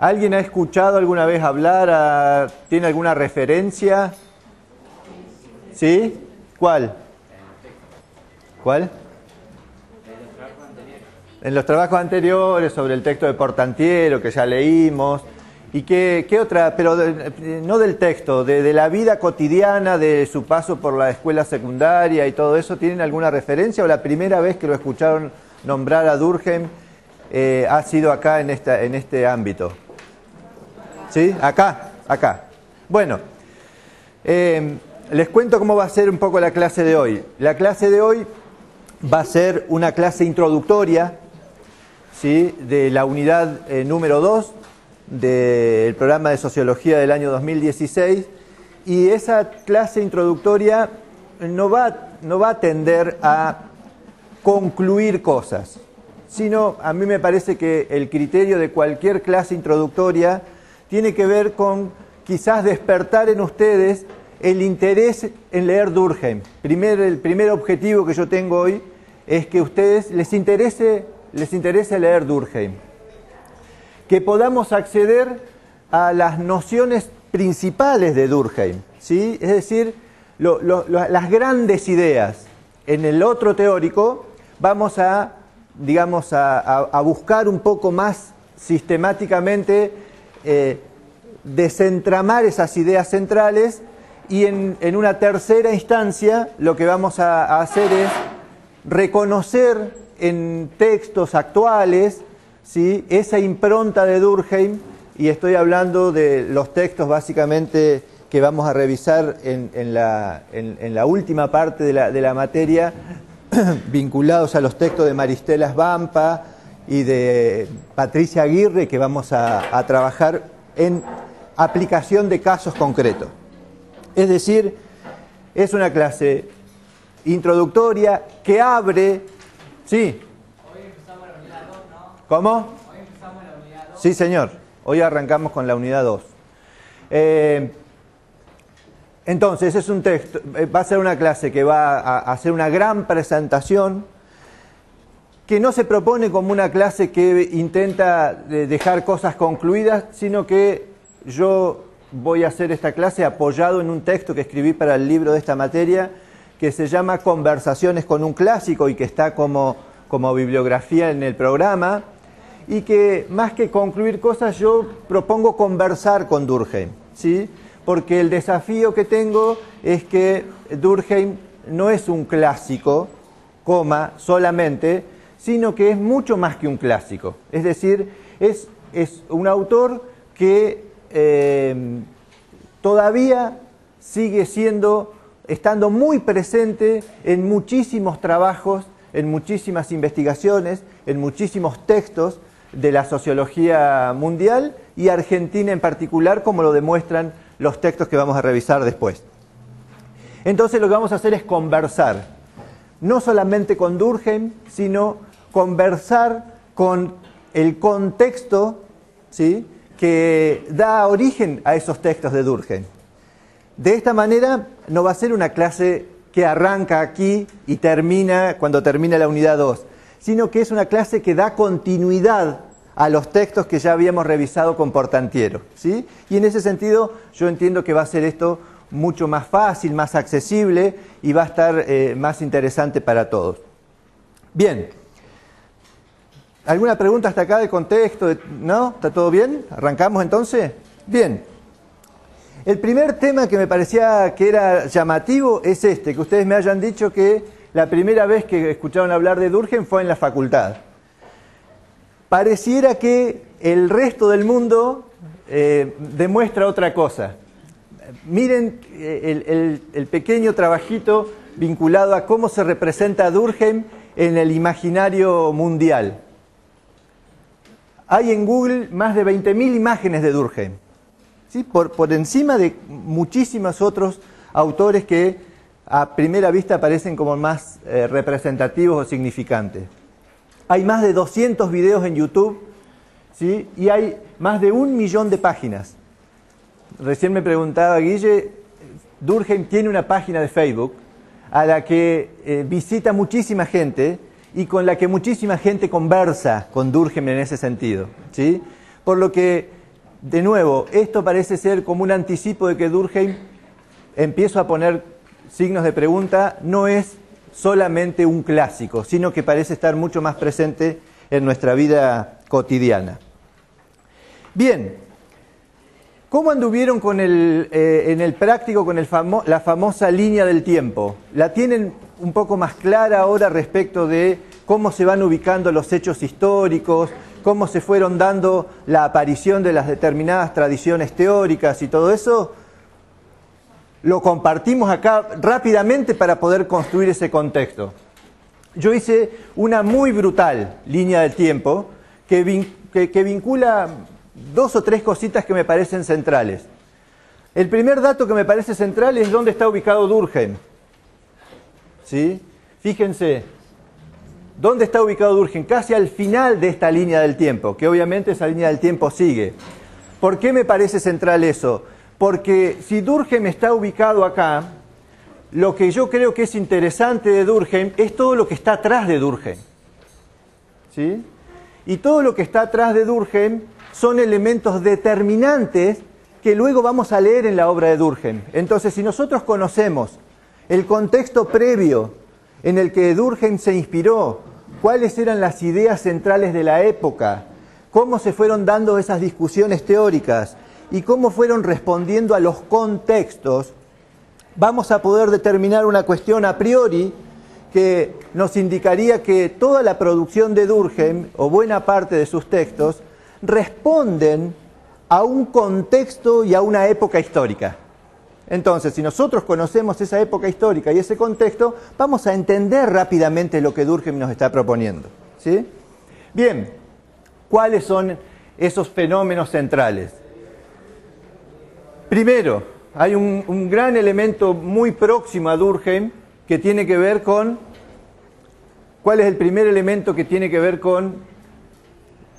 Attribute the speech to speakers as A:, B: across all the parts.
A: ¿Alguien ha escuchado alguna vez hablar? ¿Tiene alguna referencia? ¿Sí? ¿Cuál? ¿Cuál? En los trabajos anteriores sobre el texto de Portantiero, que ya leímos. ¿Y qué otra? Pero no del texto, de la vida cotidiana, de su paso por la escuela secundaria y todo eso. ¿Tienen alguna referencia o la primera vez que lo escucharon nombrar a Durkheim ha sido acá en este ámbito? ¿Sí? Acá. Bueno, les cuento cómo va a ser un poco la clase de hoy. La clase de hoy va a ser una clase introductoria, ¿sí?, de la unidad número 2 del programa de Sociología del año 2016, y esa clase introductoria no va a tender a concluir cosas, sino a mí me parece que el criterio de cualquier clase introductoria tiene que ver con quizás despertar en ustedes el interés en leer Durkheim. El primer objetivo que yo tengo hoy es que a ustedes les interese leer Durkheim, que podamos acceder a las nociones principales de Durkheim, ¿sí? Es decir, las grandes ideas. En el otro teórico vamos a buscar un poco más sistemáticamente desentramar esas ideas centrales, y en una tercera instancia lo que vamos a hacer es reconocer en textos actuales, ¿sí?, esa impronta de Durkheim, y estoy hablando de los textos básicamente que vamos a revisar en la última parte de la materia, vinculados a los textos de Maristela Svampa y de Patricia Aguirre, que vamos a trabajar en aplicación de casos concretos. Es decir, es una clase introductoria que abre... ¿Sí?
B: Hoy empezamos la unidad 2, ¿no?
A: ¿Cómo?
B: Hoy empezamos la unidad 2.
A: Sí, señor. Hoy arrancamos con la unidad 2. Entonces, es un texto, va a ser una clase que va a hacer una gran presentación, que no se propone como una clase que intenta dejar cosas concluidas, sino que yo voy a hacer esta clase apoyado en un texto que escribí para el libro de esta materia, que se llama Conversaciones con un clásico, y que está como bibliografía en el programa, y que más que concluir cosas yo propongo conversar con Durkheim, ¿sí? Porque el desafío que tengo es que Durkheim no es un clásico, solamente, sino que es mucho más que un clásico. Es decir, es un autor que todavía sigue estando muy presente en muchísimos trabajos, en muchísimas investigaciones, en muchísimos textos de la sociología mundial y argentina en particular, como lo demuestran los textos que vamos a revisar después. Entonces lo que vamos a hacer es conversar, no solamente con Durkheim, sino conversar con el contexto, ¿sí?, que da origen a esos textos de Durkheim. De esta manera no va a ser una clase que arranca aquí y termina cuando termina la unidad 2, sino que es una clase que da continuidad a los textos que ya habíamos revisado con Portantiero, ¿sí? Y en ese sentido yo entiendo que va a ser esto mucho más fácil, más accesible, y va a estar más interesante para todos. Bien. ¿Alguna pregunta hasta acá de contexto? ¿No? ¿Está todo bien? ¿Arrancamos entonces? Bien. El primer tema que me parecía que era llamativo es que ustedes me hayan dicho que la primera vez que escucharon hablar de Durkheim fue en la facultad. Pareciera que el resto del mundo demuestra otra cosa. Miren el pequeño trabajito vinculado a cómo se representa a Durkheim en el imaginario mundial. Hay en Google más de 20.000 imágenes de Durkheim, ¿sí?, por encima de muchísimos otros autores que a primera vista parecen como más representativos o significantes. Hay más de 200 videos en YouTube, ¿sí?, y hay más de 1 millón de páginas. Recién me preguntaba Guille, Durkheim tiene una página de Facebook a la que visita muchísima gente y con la que muchísima gente conversa con Durkheim en ese sentido, ¿sí? Por lo que de nuevo, esto parece ser como un anticipo de que Durkheim, empiezo a poner signos de pregunta, no es solamente un clásico, sino que parece estar mucho más presente en nuestra vida cotidiana. Bien, ¿cómo anduvieron con en el práctico con la famosa línea del tiempo? ¿La tienen un poco más clara ahora respecto de cómo se van ubicando los hechos históricos, cómo se fueron dando la aparición de las determinadas tradiciones teóricas y todo eso? Lo compartimos acá rápidamente para poder construir ese contexto. Yo hice una muy brutal línea del tiempo que vincula dos o tres cositas que me parecen centrales. El primer dato que me parece central es dónde está ubicado Durkheim. ¿Sí? Fíjense, ¿dónde está ubicado Durkheim? Casi al final de esta línea del tiempo, que obviamente esa línea del tiempo sigue. ¿Por qué me parece central eso? Porque si Durkheim está ubicado acá, lo que yo creo que es interesante de Durkheim es todo lo que está atrás de Durkheim. ¿Sí? Y todo lo que está atrás de Durkheim son elementos determinantes que luego vamos a leer en la obra de Durkheim. Entonces, si nosotros conocemos el contexto previo en el que Durkheim se inspiró, cuáles eran las ideas centrales de la época, cómo se fueron dando esas discusiones teóricas y cómo fueron respondiendo a los contextos, vamos a poder determinar una cuestión a priori que nos indicaría que toda la producción de Durkheim, o buena parte de sus textos, responden a un contexto y a una época histórica. Entonces, si nosotros conocemos esa época histórica y ese contexto, vamos a entender rápidamente lo que Durkheim nos está proponiendo. ¿Sí? Bien, ¿cuáles son esos fenómenos centrales? Primero, hay un gran elemento muy próximo a Durkheim que tiene que ver con... ¿Cuál es el primer elemento que tiene que ver con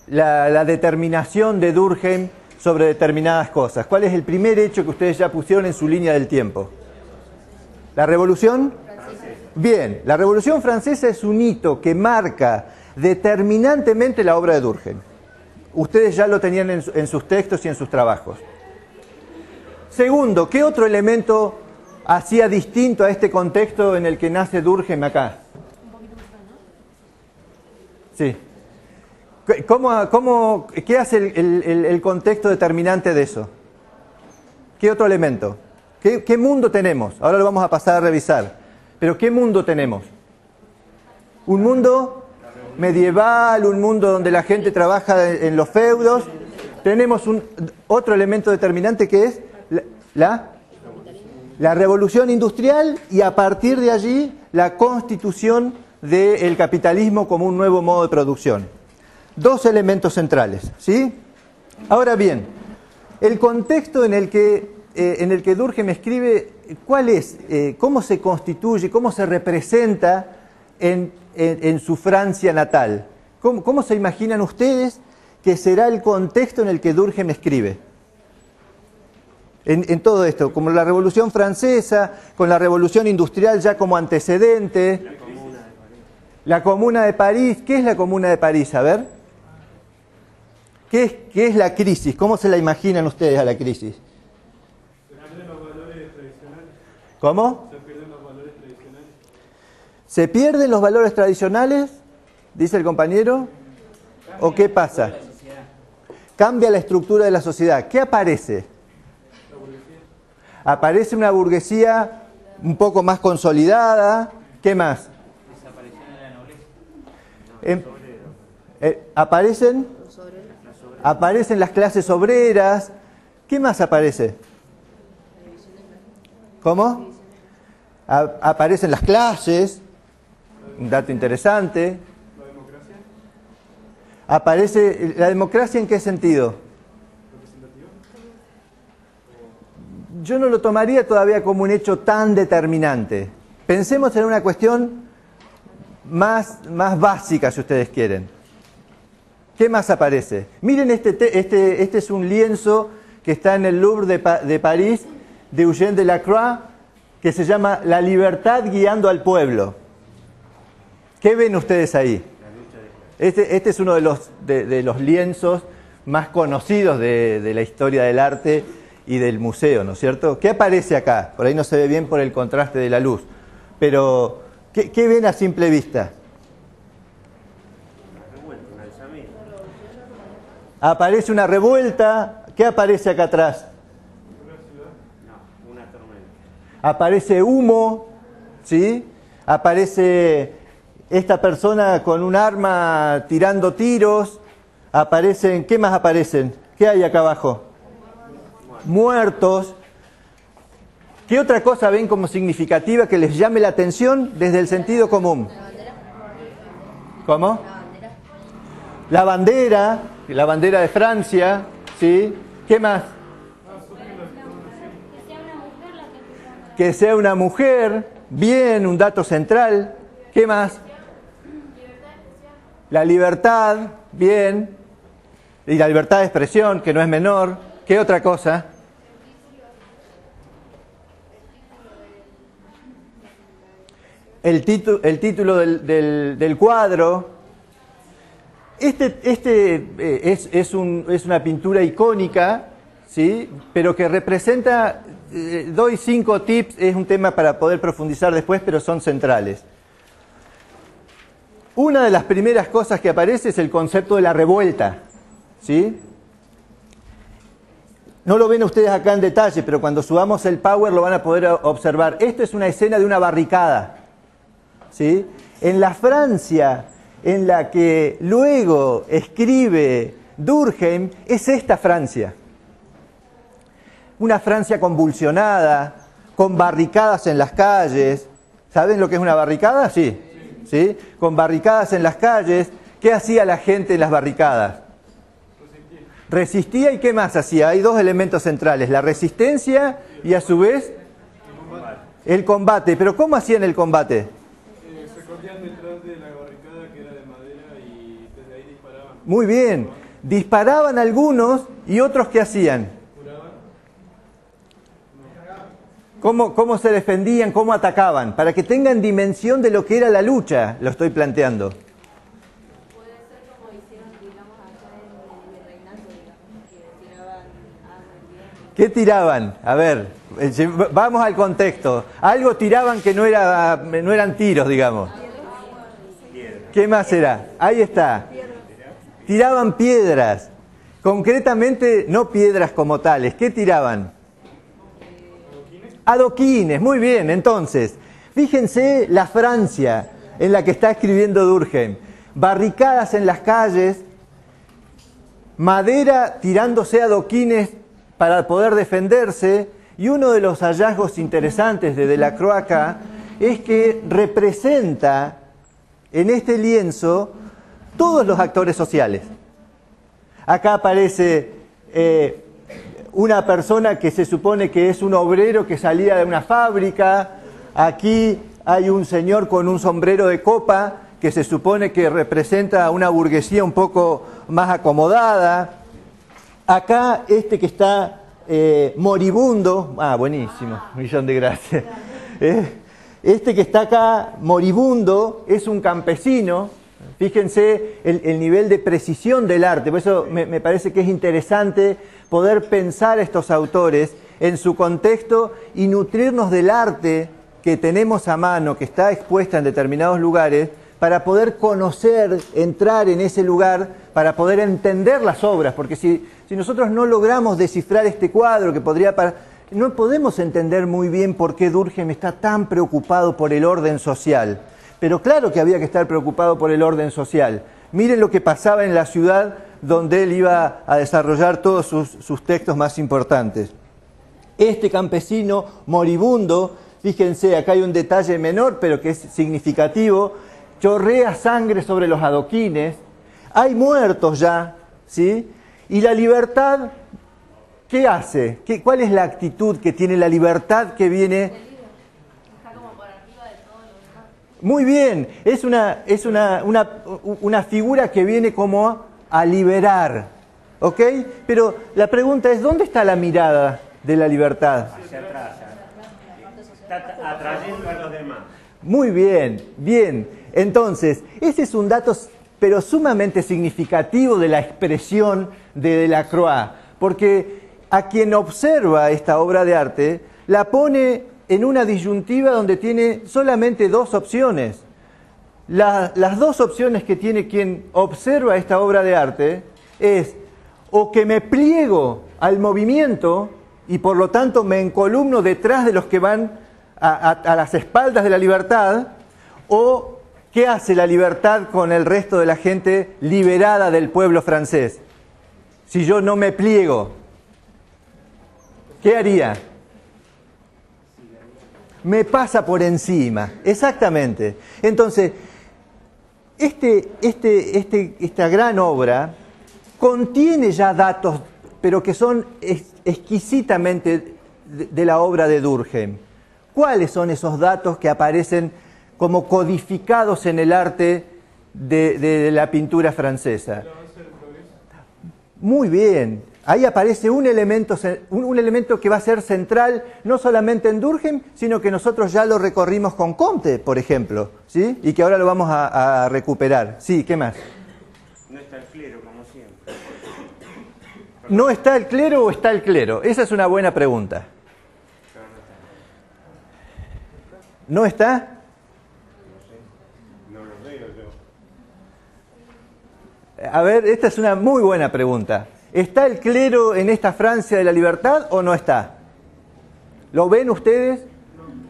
A: la determinación de Durkheim sobre determinadas cosas? ¿Cuál es el primer hecho que ustedes ya pusieron en su línea del tiempo? ¿La Revolución? Bien, la Revolución Francesa es un hito que marca determinantemente la obra de Durkheim. Ustedes ya lo tenían en sus textos y en sus trabajos. Segundo, ¿qué otro elemento hacía distinto a este contexto en el que nace Durkheim acá? Sí. ¿Qué hace el contexto determinante de eso? ¿Qué otro elemento? ¿Qué mundo tenemos? Ahora lo vamos a pasar a revisar. Pero ¿qué mundo tenemos? ¿Un mundo medieval? ¿Un mundo donde la gente trabaja en los feudos? Tenemos otro elemento determinante que es la revolución industrial y a partir de allí la constitución del capitalismo como un nuevo modo de producción. Dos elementos centrales, ¿sí? Ahora bien, el contexto en el que Durkheim escribe, ¿cuál es? ¿Cómo se constituye? ¿Cómo se representa en su Francia natal? ¿Cómo se imaginan ustedes que será el contexto en el que Durkheim escribe? En todo esto, como la Revolución Francesa, con la Revolución Industrial ya como antecedente. La Comuna de París. ¿Qué es la Comuna de París? A ver. ¿Qué es la crisis? ¿Cómo se la imaginan ustedes a la crisis?
C: Se pierden los valores tradicionales.
A: ¿Cómo?
C: Se pierden los valores tradicionales.
A: ¿Se pierden los valores tradicionales? Dice el compañero. ¿O qué pasa? Cambia la estructura de la sociedad. ¿Qué aparece? Aparece una burguesía un poco más consolidada. ¿Qué más?
B: Desaparición de la nobleza.
A: Aparecen las clases obreras. ¿Qué más aparece? ¿Cómo? Aparecen las clases. Un dato interesante.
C: ¿La democracia?
A: Aparece la democracia. ¿En qué sentido?
C: ¿Representativa?
A: Yo no lo tomaría todavía como un hecho tan determinante. Pensemos en una cuestión más básica, si ustedes quieren. ¿Qué más aparece? Miren, este es un lienzo que está en el Louvre de París, de Eugène Delacroix, que se llama La libertad guiando al pueblo. ¿Qué ven ustedes ahí? Este es uno de los lienzos más conocidos de la historia del arte y del museo, ¿no es cierto? ¿Qué aparece acá? Por ahí no se ve bien por el contraste de la luz, pero ¿qué ven a simple vista? Aparece una revuelta. ¿Qué aparece acá atrás?
B: No, una tormenta.
A: Aparece humo, ¿sí? Aparece esta persona con un arma tirando tiros. Aparecen, ¿qué más aparecen? ¿Qué hay acá abajo? Muertos. ¿Qué otra cosa ven como significativa que les llame la atención desde el sentido común? ¿Cómo? La bandera de Francia, ¿sí? ¿Qué más? Que sea una mujer, bien, un dato central. ¿Qué más? La libertad, bien. Y la libertad de expresión, que no es menor. ¿Qué otra cosa? El título del cuadro. Es una pintura icónica, ¿sí? Pero que representa, doy 5 tips, es un tema para poder profundizar después, pero son centrales. Una de las primeras cosas que aparece es el concepto de la revuelta, ¿sí? No lo ven ustedes acá en detalle, pero cuando subamos el Power lo van a poder observar. Esto es una escena de una barricada, ¿sí? En la Francia en la que luego escribe Durkheim, es esta Francia. Una Francia convulsionada, con barricadas en las calles. ¿Saben lo que es una barricada? Sí. ¿Sí? Con barricadas en las calles. ¿Qué hacía la gente en las barricadas? Resistía y ¿qué más hacía? Hay 2 elementos centrales, la resistencia y a su vez el combate. ¿Pero cómo hacían el combate?
C: Se escondían detrás de la barricada que era de madera y desde ahí disparaban.
A: Muy bien. Disparaban algunos y otros ¿qué hacían? ¿Cómo se defendían? ¿Cómo atacaban? Para que tengan dimensión de lo que era la lucha, lo estoy planteando.
D: Puede ser como hicieron, digamos, acá en el Reynato, digamos, que tiraban agua en tierra.
A: ¿Qué tiraban? A ver, vamos al contexto. Algo tiraban que no eran tiros, digamos. ¿Qué más era? Ahí está. Tiraban piedras. Concretamente, no piedras como tales. ¿Qué tiraban? Adoquines. Muy bien, entonces. Fíjense la Francia en la que está escribiendo Durkheim. Barricadas en las calles, madera tirándose adoquines para poder defenderse, y uno de los hallazgos interesantes de Delacroix acá es que representa en este lienzo todos los actores sociales. Acá aparece una persona que se supone que es un obrero que salía de una fábrica. Aquí hay un señor con un sombrero de copa que se supone que representa una burguesía un poco más acomodada. Acá este que está moribundo, buenísimo, un millón de gracias. Este que está acá moribundo es un campesino. Fíjense el nivel de precisión del arte, por eso me parece que es interesante poder pensar a estos autores en su contexto y nutrirnos del arte que tenemos a mano, que está expuesta en determinados lugares, para poder conocer, entrar en ese lugar, para poder entender las obras, porque si nosotros no logramos descifrar este cuadro, que no podemos entender muy bien por qué Durkheim está tan preocupado por el orden social. Pero claro que había que estar preocupado por el orden social. Miren lo que pasaba en la ciudad donde él iba a desarrollar todos sus textos más importantes. Este campesino moribundo, fíjense, acá hay un detalle menor, pero que es significativo, chorrea sangre sobre los adoquines, hay muertos ya, ¿sí? Y la libertad, ¿qué hace? ¿Cuál es la actitud que tiene la libertad que viene?
D: Está como por arriba de todo lo demás.
A: Muy bien, es una figura que viene como a liberar, ¿ok? Pero la pregunta es, ¿dónde está la mirada de la libertad?
B: Hacia atrás. Está atrayendo a los demás.
A: Muy bien, bien. Entonces, ese es un dato pero sumamente significativo de la expresión de Delacroix, porque a quien observa esta obra de arte la pone en una disyuntiva donde tiene solamente dos opciones. Las dos opciones que tiene quien observa esta obra de arte es o que me pliego al movimiento y por lo tanto me encolumno detrás de los que van a las espaldas de la libertad, o ¿qué hace la libertad con el resto de la gente liberada del pueblo francés? Si yo no me pliego, ¿qué haría? Me pasa por encima, exactamente. Entonces, esta gran obra contiene ya datos, pero que son exquisitamente de la obra de Durkheim. ¿Cuáles son esos datos que aparecen como codificados en el arte de la pintura francesa? Muy bien. Ahí aparece un elemento que va a ser central no solamente en Durkheim, sino que nosotros ya lo recorrimos con Comte, por ejemplo, ¿sí? Y que ahora lo vamos a recuperar. Sí, ¿qué más?
B: No está el clero, como siempre.
A: ¿No está el clero o está el clero? Esa es una buena pregunta. ¿No está?
B: No lo veo yo.
A: A ver, esta es una muy buena pregunta. ¿Está el clero en esta Francia de la libertad o no está? ¿Lo ven ustedes?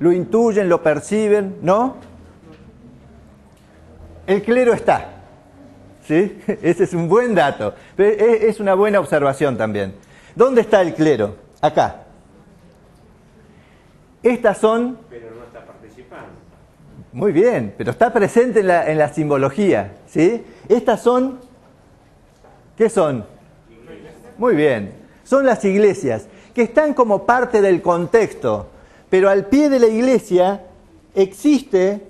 A: ¿Lo intuyen, lo perciben? ¿No? El clero está. ¿Sí? Ese es un buen dato. Es una buena observación también. ¿Dónde está el clero? Acá. Estas son...
B: Pero no está participando.
A: Muy bien, pero está presente en la simbología. ¿Sí? Estas son... ¿Qué son? Muy bien. Son las iglesias, que están como parte del contexto. Pero al pie de la iglesia existe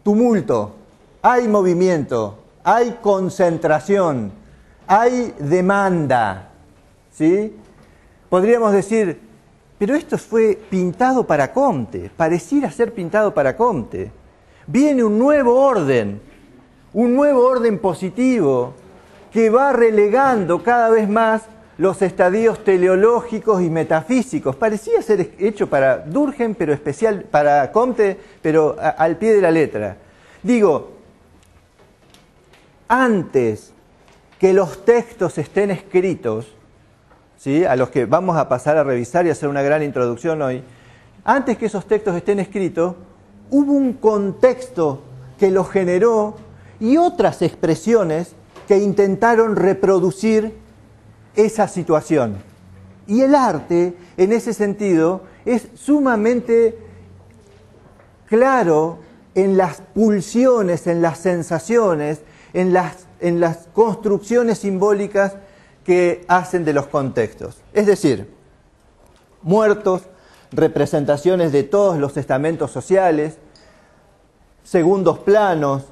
A: tumulto, hay movimiento, hay concentración, hay demanda, ¿sí? Podríamos decir, pero esto fue pintado para Comte, pareciera ser pintado para Comte. Viene un nuevo orden positivo que va relegando cada vez más los estadios teleológicos y metafísicos. Parecía ser hecho para Durkheim, pero especial para Comte, pero al pie de la letra. Digo, antes que los textos estén escritos, ¿sí?, a los que vamos a pasar a revisar y hacer una gran introducción hoy, antes que esos textos estén escritos, hubo un contexto que los generó y otras expresiones que intentaron reproducir esa situación. Y el arte, en ese sentido, es sumamente claro en las pulsiones, en las sensaciones, en las construcciones simbólicas que hacen de los contextos. Es decir, muertos, representaciones de todos los estamentos sociales, segundos planos,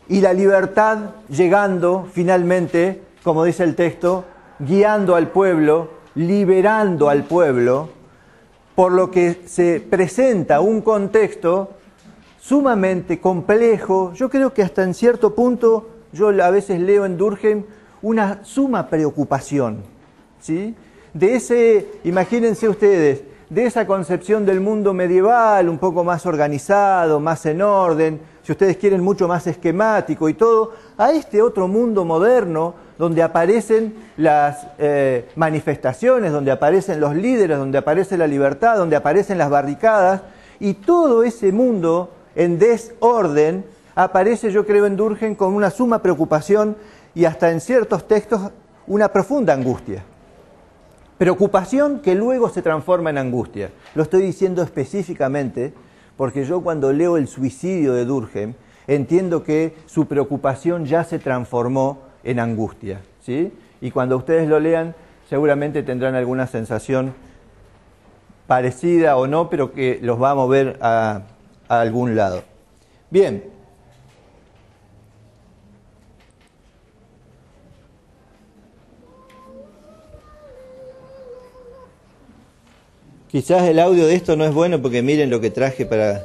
A: y la libertad llegando finalmente, como dice el texto, guiando al pueblo, liberando al pueblo, por lo que se presenta un contexto sumamente complejo. Yo creo que hasta en cierto punto, yo a veces leo en Durkheim una suma preocupación, ¿sí? De ese, imagínense ustedes, de esa concepción del mundo medieval, un poco más organizado, más en orden, si ustedes quieren mucho más esquemático y todo, a este otro mundo moderno, donde aparecen las manifestaciones, donde aparecen los líderes, donde aparece la libertad, donde aparecen las barricadas, y todo ese mundo en desorden aparece, yo creo, en Durkheim con una suma preocupación y hasta en ciertos textos una profunda angustia. Preocupación que luego se transforma en angustia. Lo estoy diciendo específicamente porque yo cuando leo el suicidio de Durkheim entiendo que su preocupación ya se transformó en angustia, ¿sí? Y cuando ustedes lo lean seguramente tendrán alguna sensación parecida o no, pero que los va a mover a algún lado. Bien. Quizás el audio de esto no es bueno porque miren lo que traje para...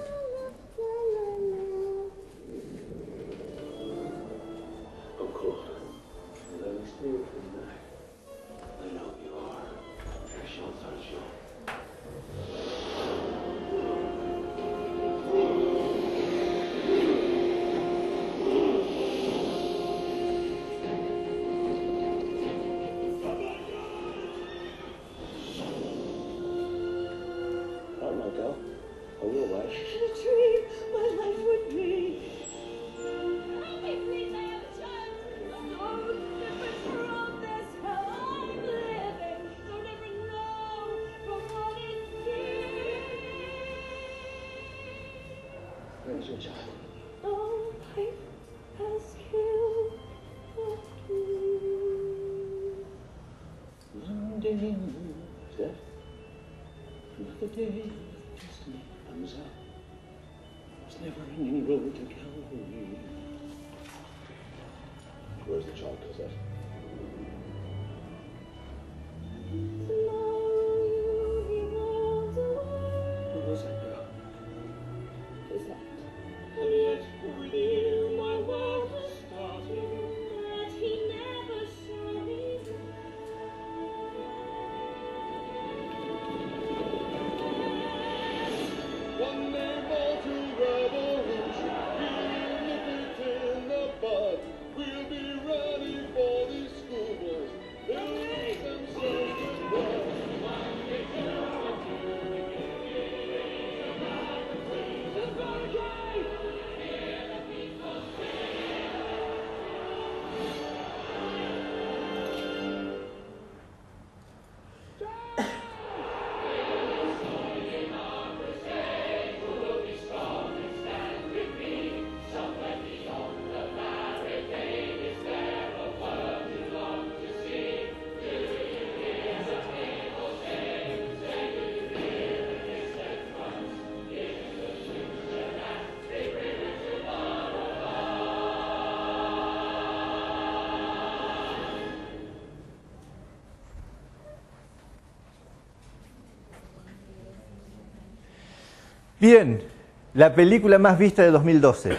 E: Death. Another day of destiny comes up. It's never-ending road to Calvary. Where's the child, Cosette? Who was that girl?
D: Cosette.
E: And yet within my world was starting, that he never saw me. One day more to revolution, we'll nip it in the bud. We'll be ready for these schoolboys. They'll make themselves goodbye.
A: Bien, la película más vista de 2012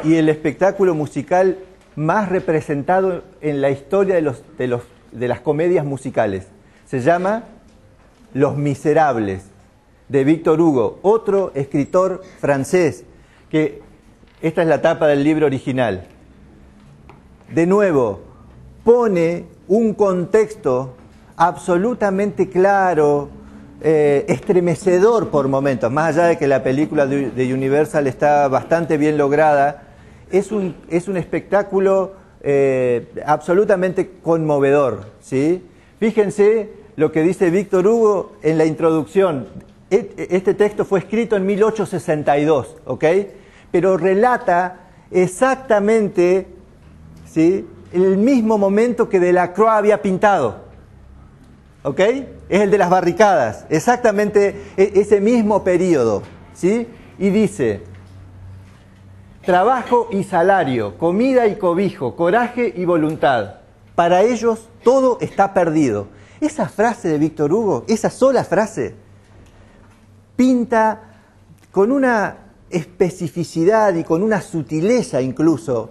A: y el espectáculo musical más representado en la historia de las comedias musicales. Se llama Los Miserables, de Victor Hugo, otro escritor francés, que esta es la tapa del libro original. De nuevo, pone un contexto absolutamente claro, estremecedor por momentos, más allá de que la película de Universal está bastante bien lograda, es un espectáculo absolutamente conmovedor, ¿sí? Fíjense lo que dice Victor Hugo en la introducción. Este texto fue escrito en 1862, ¿ok? Pero relata exactamente, ¿sí?, el mismo momento que Delacroix había pintado, ¿ok? Es el de las barricadas, exactamente ese mismo periodo, ¿sí? Y dice: trabajo y salario, comida y cobijo, coraje y voluntad. Para ellos todo está perdido. Esa frase de Victor Hugo, esa sola frase, pinta con una especificidad y con una sutileza incluso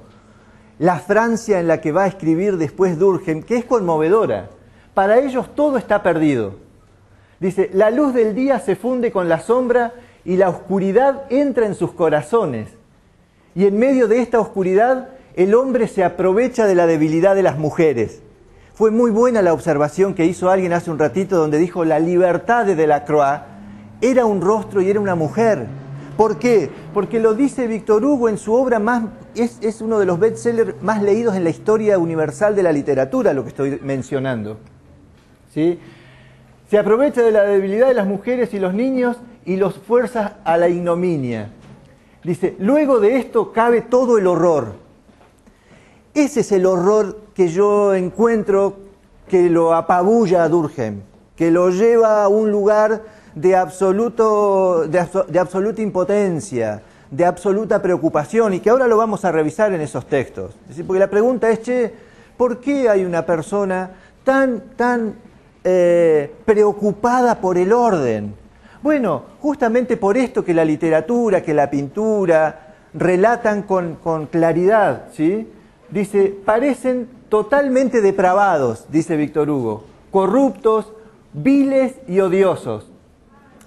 A: la Francia en la que va a escribir después Durkheim, que es conmovedora. Para ellos todo está perdido. Dice: la luz del día se funde con la sombra y la oscuridad entra en sus corazones. Y en medio de esta oscuridad, el hombre se aprovecha de la debilidad de las mujeres. Fue muy buena la observación que hizo alguien hace un ratito, donde dijo: la libertad de Delacroix era un rostro y era una mujer. ¿Por qué? Porque lo dice Victor Hugo en su obra más... Es uno de los bestsellers más leídos en la historia universal de la literatura, lo que estoy mencionando, ¿sí? Se aprovecha de la debilidad de las mujeres y los niños y los fuerza a la ignominia. Dice: luego de esto cabe todo el horror. Ese es el horror que yo encuentro que lo apabulla a Durkheim, que lo lleva a un lugar de absoluta impotencia, de absoluta preocupación, y que ahora lo vamos a revisar en esos textos. Es decir, porque la pregunta es: che, ¿por qué hay una persona tan preocupada por el orden? Bueno, justamente por esto que la literatura, que la pintura relatan con claridad, ¿sí? Dice: parecen totalmente depravados, dice Victor Hugo, corruptos, viles y odiosos.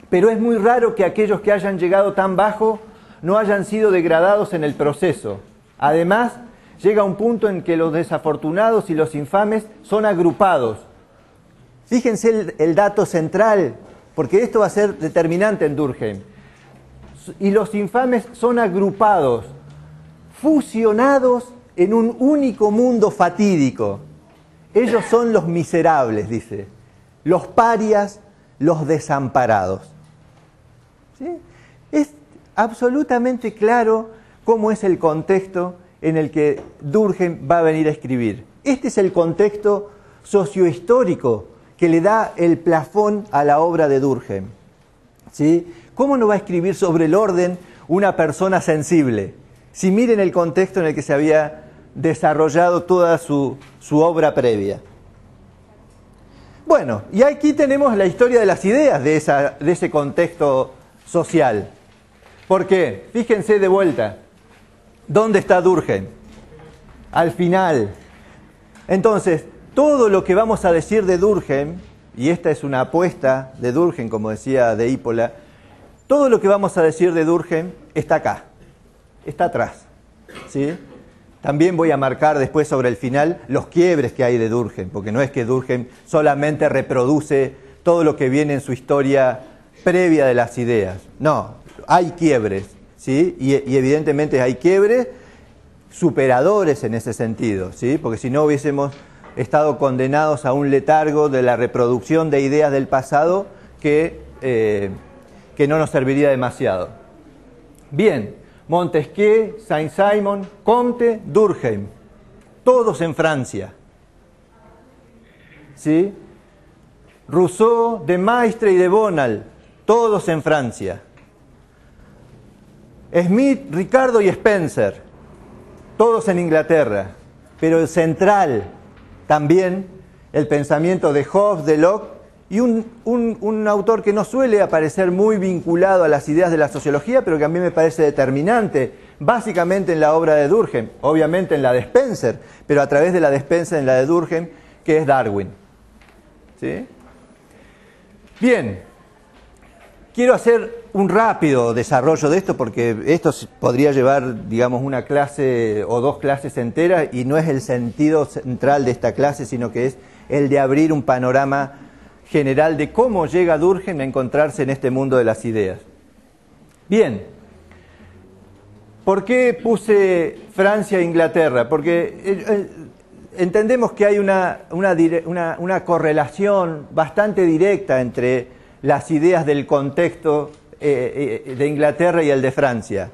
A: Pero es muy raro que aquellos que hayan llegado tan bajo no hayan sido degradados en el proceso. Además, llega un punto en que los desafortunados y los infames son agrupados. Fíjense el dato central, porque esto va a ser determinante en Durkheim. Y los infames son agrupados, fusionados en un único mundo fatídico. Ellos son los miserables, dice, los parias, los desamparados. ¿Sí? Es absolutamente claro cómo es el contexto en el que Durkheim va a venir a escribir. Este es el contexto sociohistórico que le da el plafón a la obra de Durkheim. ¿Sí? ¿Cómo no va a escribir sobre el orden una persona sensible? Si miren el contexto en el que se había desarrollado toda su obra previa. Bueno, y aquí tenemos la historia de las ideas de ese contexto social. ¿Por qué? Fíjense de vuelta. ¿Dónde está Durkheim? Al final. Entonces, todo lo que vamos a decir de Durkheim, y esta es una apuesta de Durkheim, como decía de Ípola, todo lo que vamos a decir de Durkheim está acá, está atrás, ¿sí? También voy a marcar después sobre el final los quiebres que hay de Durkheim, porque no es que Durkheim solamente reproduce todo lo que viene en su historia previa de las ideas. No, hay quiebres, ¿sí? Y evidentemente hay quiebres superadores en ese sentido, ¿sí? Porque si no hubiésemos estado condenados a un letargo de la reproducción de ideas del pasado que no nos serviría demasiado. Bien, Montesquieu, Saint-Simon, Comte, Durkheim, todos en Francia. ¿Sí? Rousseau, de Maistre y de Bonald, todos en Francia. Smith, Ricardo y Spencer, todos en Inglaterra. Pero el central también, el pensamiento de Hobbes, de Locke, y un autor que no suele aparecer muy vinculado a las ideas de la sociología, pero que a mí me parece determinante, básicamente en la obra de Durkheim, obviamente en la de Spencer, pero a través de la de Spencer en la de Durkheim, que es Darwin. ¿Sí? Bien, quiero hacer un rápido desarrollo de esto, porque esto podría llevar, digamos, una clase o dos clases enteras, y no es el sentido central de esta clase, sino que es el de abrir un panorama general de cómo llega Durkheim a encontrarse en este mundo de las ideas. Bien, ¿por qué puse Francia e Inglaterra? Porque entendemos que hay una correlación bastante directa entre las ideas del contexto de Inglaterra y el de Francia.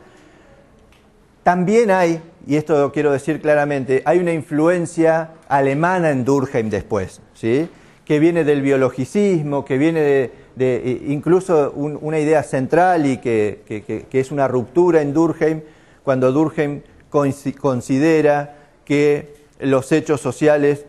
A: También hay, y esto lo quiero decir claramente, hay una influencia alemana en Durkheim después, ¿sí? Que viene del biologicismo, que viene de incluso una idea central y que es una ruptura en Durkheim, cuando Durkheim considera que los hechos sociales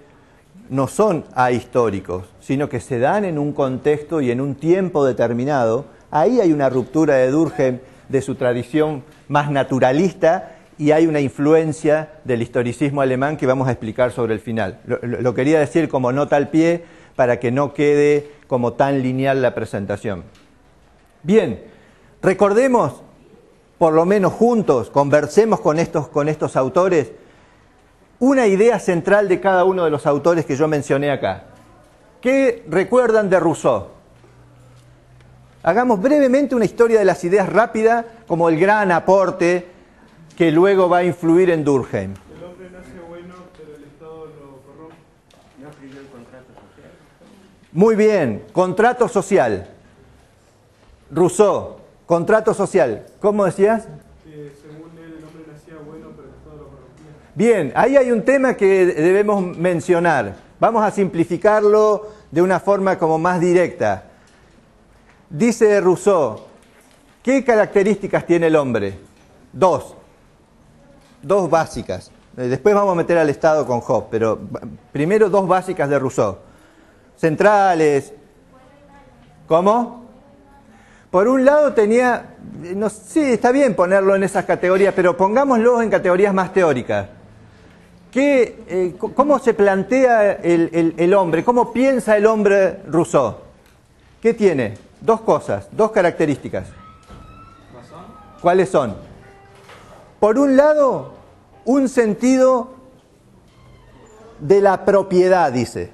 A: no son ahistóricos, sino que se dan en un contexto y en un tiempo determinado. Ahí hay una ruptura de Durkheim de su tradición más naturalista y hay una influencia del historicismo alemán que vamos a explicar sobre el final. Lo quería decir como nota al pie para que no quede como tan lineal la presentación. Bien, recordemos, por lo menos juntos, conversemos con estos autores, una idea central de cada uno de los autores que yo mencioné acá. ¿Qué recuerdan de Rousseau? Hagamos brevemente una historia de las ideas rápida, como el gran aporte que luego va a influir en Durkheim.
C: El hombre nace bueno, pero el Estado lo corrompe.
B: ¿No escribió el contrato social?
A: Muy bien, contrato social. Rousseau, contrato social. ¿Cómo decías?
C: Que según él el hombre nacía bueno, pero el Estado lo corrompía.
A: Bien, ahí hay un tema que debemos mencionar. Vamos a simplificarlo de una forma como más directa. Dice Rousseau, ¿qué características tiene el hombre? Dos básicas. Después vamos a meter al Estado con Hobbes, pero primero dos básicas de Rousseau. Centrales. ¿Cómo? Por un lado tenía, no, sí, está bien ponerlo en esas categorías, pero pongámoslo en categorías más teóricas. ¿Cómo se plantea el hombre? ¿Cómo piensa el hombre Rousseau? ¿Qué tiene? Dos cosas, dos características.
C: ¿Razón?
A: ¿Cuáles son? Por un lado, un sentido de la propiedad, dice.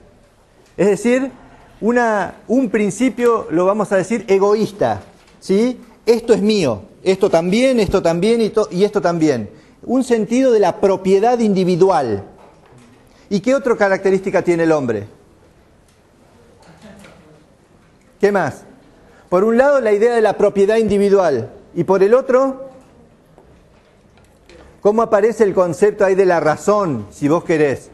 A: Es decir, un principio, lo vamos a decir, egoísta, ¿sí? Esto es mío, esto también y esto también. Un sentido de la propiedad individual. ¿Y qué otra característica tiene el hombre? ¿Qué más? Por un lado, la idea de la propiedad individual. Y por el otro, ¿cómo aparece el concepto ahí de la razón, si vos querés?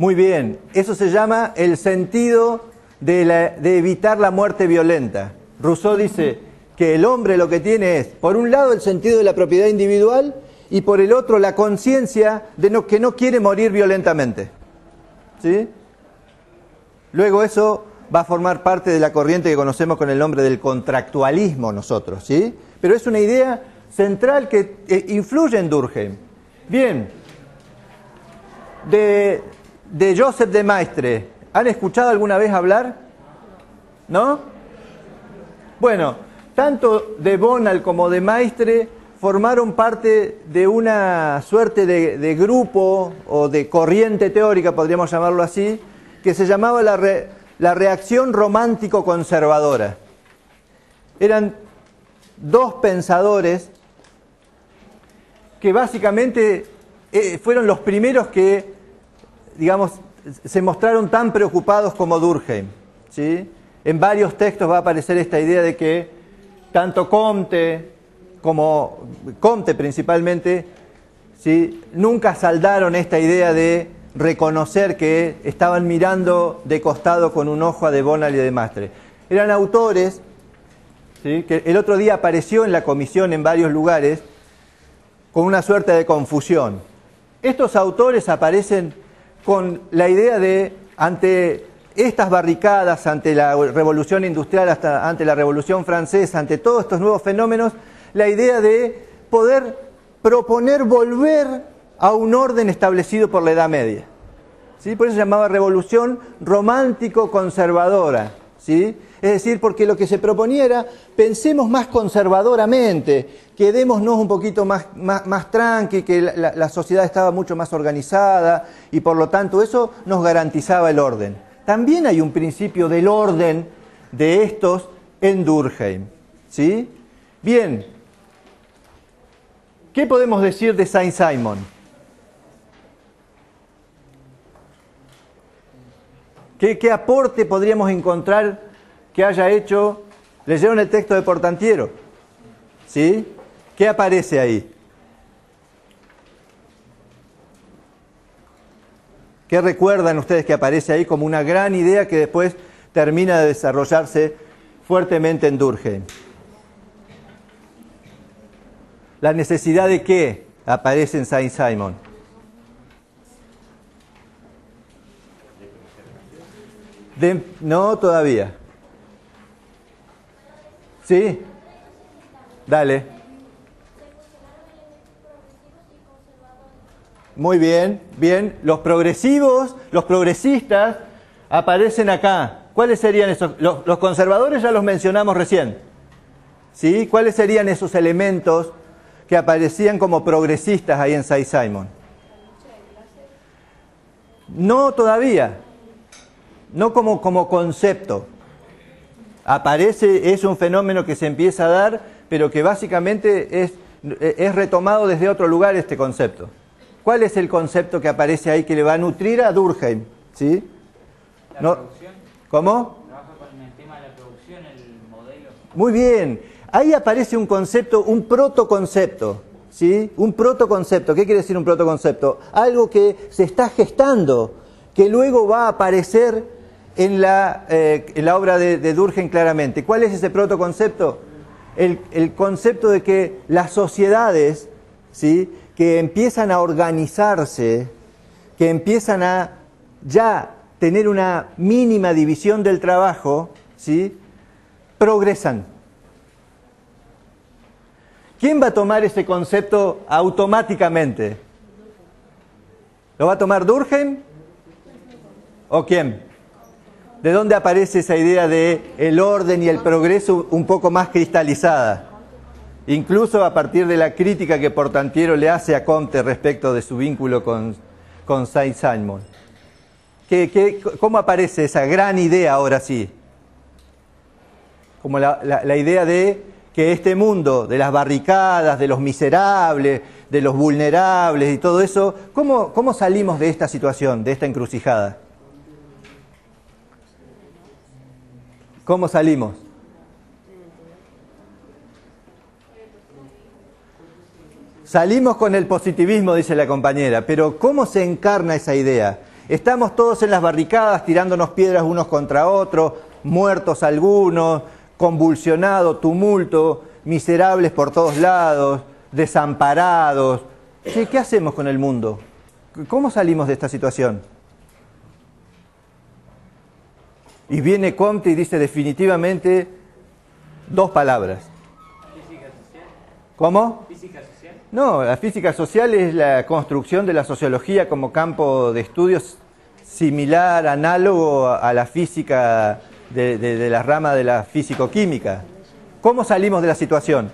A: Muy bien, eso se llama el sentido de evitar la muerte violenta. Rousseau dice que el hombre lo que tiene es, por un lado, el sentido de la propiedad individual y por el otro, la conciencia de que no quiere morir violentamente. ¿Sí? Luego eso va a formar parte de la corriente que conocemos con el nombre del contractualismo nosotros, ¿sí? Pero es una idea central que influye en Durkheim. Bien, de Joseph de Maistre, ¿han escuchado alguna vez hablar? ¿No? Bueno, tanto de Bonal como de Maistre formaron parte de una suerte de grupo o de corriente teórica, podríamos llamarlo así, que se llamaba la reacción romántico-conservadora. Eran dos pensadores que básicamente fueron los primeros que, digamos, se mostraron tan preocupados como Durkheim, ¿sí? En varios textos va a aparecer esta idea de que tanto Comte como Comte principalmente, ¿sí?, nunca saldaron esta idea de reconocer que estaban mirando de costado con un ojo a de Bonal y de Maistre. Eran autores, ¿sí?, que el otro día apareció en la comisión en varios lugares con una suerte de confusión. Estos autores aparecen con la idea de, ante estas barricadas, ante la revolución industrial, hasta ante la revolución francesa, ante todos estos nuevos fenómenos, la idea de poder proponer volver a un orden establecido por la Edad Media, ¿sí? Por eso se llamaba revolución romántico-conservadora, ¿sí? Es decir, porque lo que se proponía era, pensemos más conservadoramente, quedémonos un poquito más tranqui, que la sociedad estaba mucho más organizada y por lo tanto eso nos garantizaba el orden. También hay un principio del orden de estos en Durkheim, ¿sí? Bien, ¿qué podemos decir de Saint-Simon? ¿Qué aporte podríamos encontrar que haya hecho? ¿Leyeron el texto de Portantiero? ¿Sí? ¿Qué aparece ahí? ¿Qué recuerdan ustedes que aparece ahí como una gran idea que después termina de desarrollarse fuertemente en Durkheim? ¿La necesidad de qué aparece en Saint-Simon? No, todavía. ¿Sí? Dale. Muy bien, bien. Los progresivos, los progresistas aparecen acá. ¿Cuáles serían esos? Los conservadores ya los mencionamos recién, ¿sí? ¿Cuáles serían esos elementos que aparecían como progresistas ahí en Saint-Simon? No todavía. No como concepto. Aparece, es un fenómeno que se empieza a dar, pero que básicamente es retomado desde otro lugar este concepto. ¿Cuál es el concepto que aparece ahí que le va a nutrir a Durkheim? ¿Sí?
B: ¿La producción?
A: ¿Cómo?
B: ¿Trabaja con el tema de la producción, el modelo?
A: Muy bien. Ahí aparece un concepto, un protoconcepto. ¿Sí? Un protoconcepto. ¿Qué quiere decir un protoconcepto? Algo que se está gestando, que luego va a aparecer en la obra de Durkheim claramente. ¿Cuál es ese protoconcepto? El concepto de que las sociedades, ¿sí?, que empiezan a organizarse, que empiezan a ya tener una mínima división del trabajo, ¿sí?, progresan. ¿Quién va a tomar ese concepto automáticamente? ¿Lo va a tomar Durkheim? ¿O quién? ¿De dónde aparece esa idea de el orden y el progreso un poco más cristalizada? Incluso a partir de la crítica que Portantiero le hace a Comte respecto de su vínculo con Saint-Simon. ¿Cómo aparece esa gran idea ahora sí? Como la idea de que este mundo de las barricadas, de los miserables, de los vulnerables y todo eso, ¿cómo salimos de esta situación, de esta encrucijada? ¿Cómo salimos? Salimos con el positivismo, dice la compañera, pero ¿cómo se encarna esa idea? Estamos todos en las barricadas tirándonos piedras unos contra otros, muertos algunos, convulsionado, tumulto, miserables por todos lados, desamparados. Che, ¿qué hacemos con el mundo? ¿Cómo salimos de esta situación? Y viene Comte y dice definitivamente 2 palabras.
B: ¿Física social?
A: ¿Cómo?
B: ¿Física social?
A: No, la física social es la construcción de la sociología como campo de estudios similar, análogo a la física de la rama de la físico-química. ¿Cómo salimos de la situación?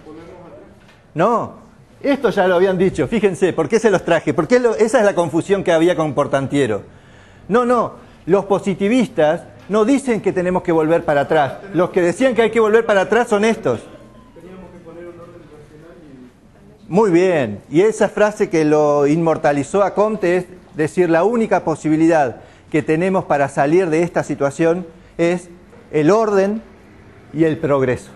A: No, esto ya lo habían dicho, fíjense, ¿por qué se los traje? Porque esa es la confusión que había con Portantiero. No, los positivistas no dicen que tenemos que volver para atrás. Los que decían que hay que volver para atrás son estos. Muy bien, y esa frase que lo inmortalizó a Comte es decir, la única posibilidad que tenemos para salir de esta situación es el orden y el progreso.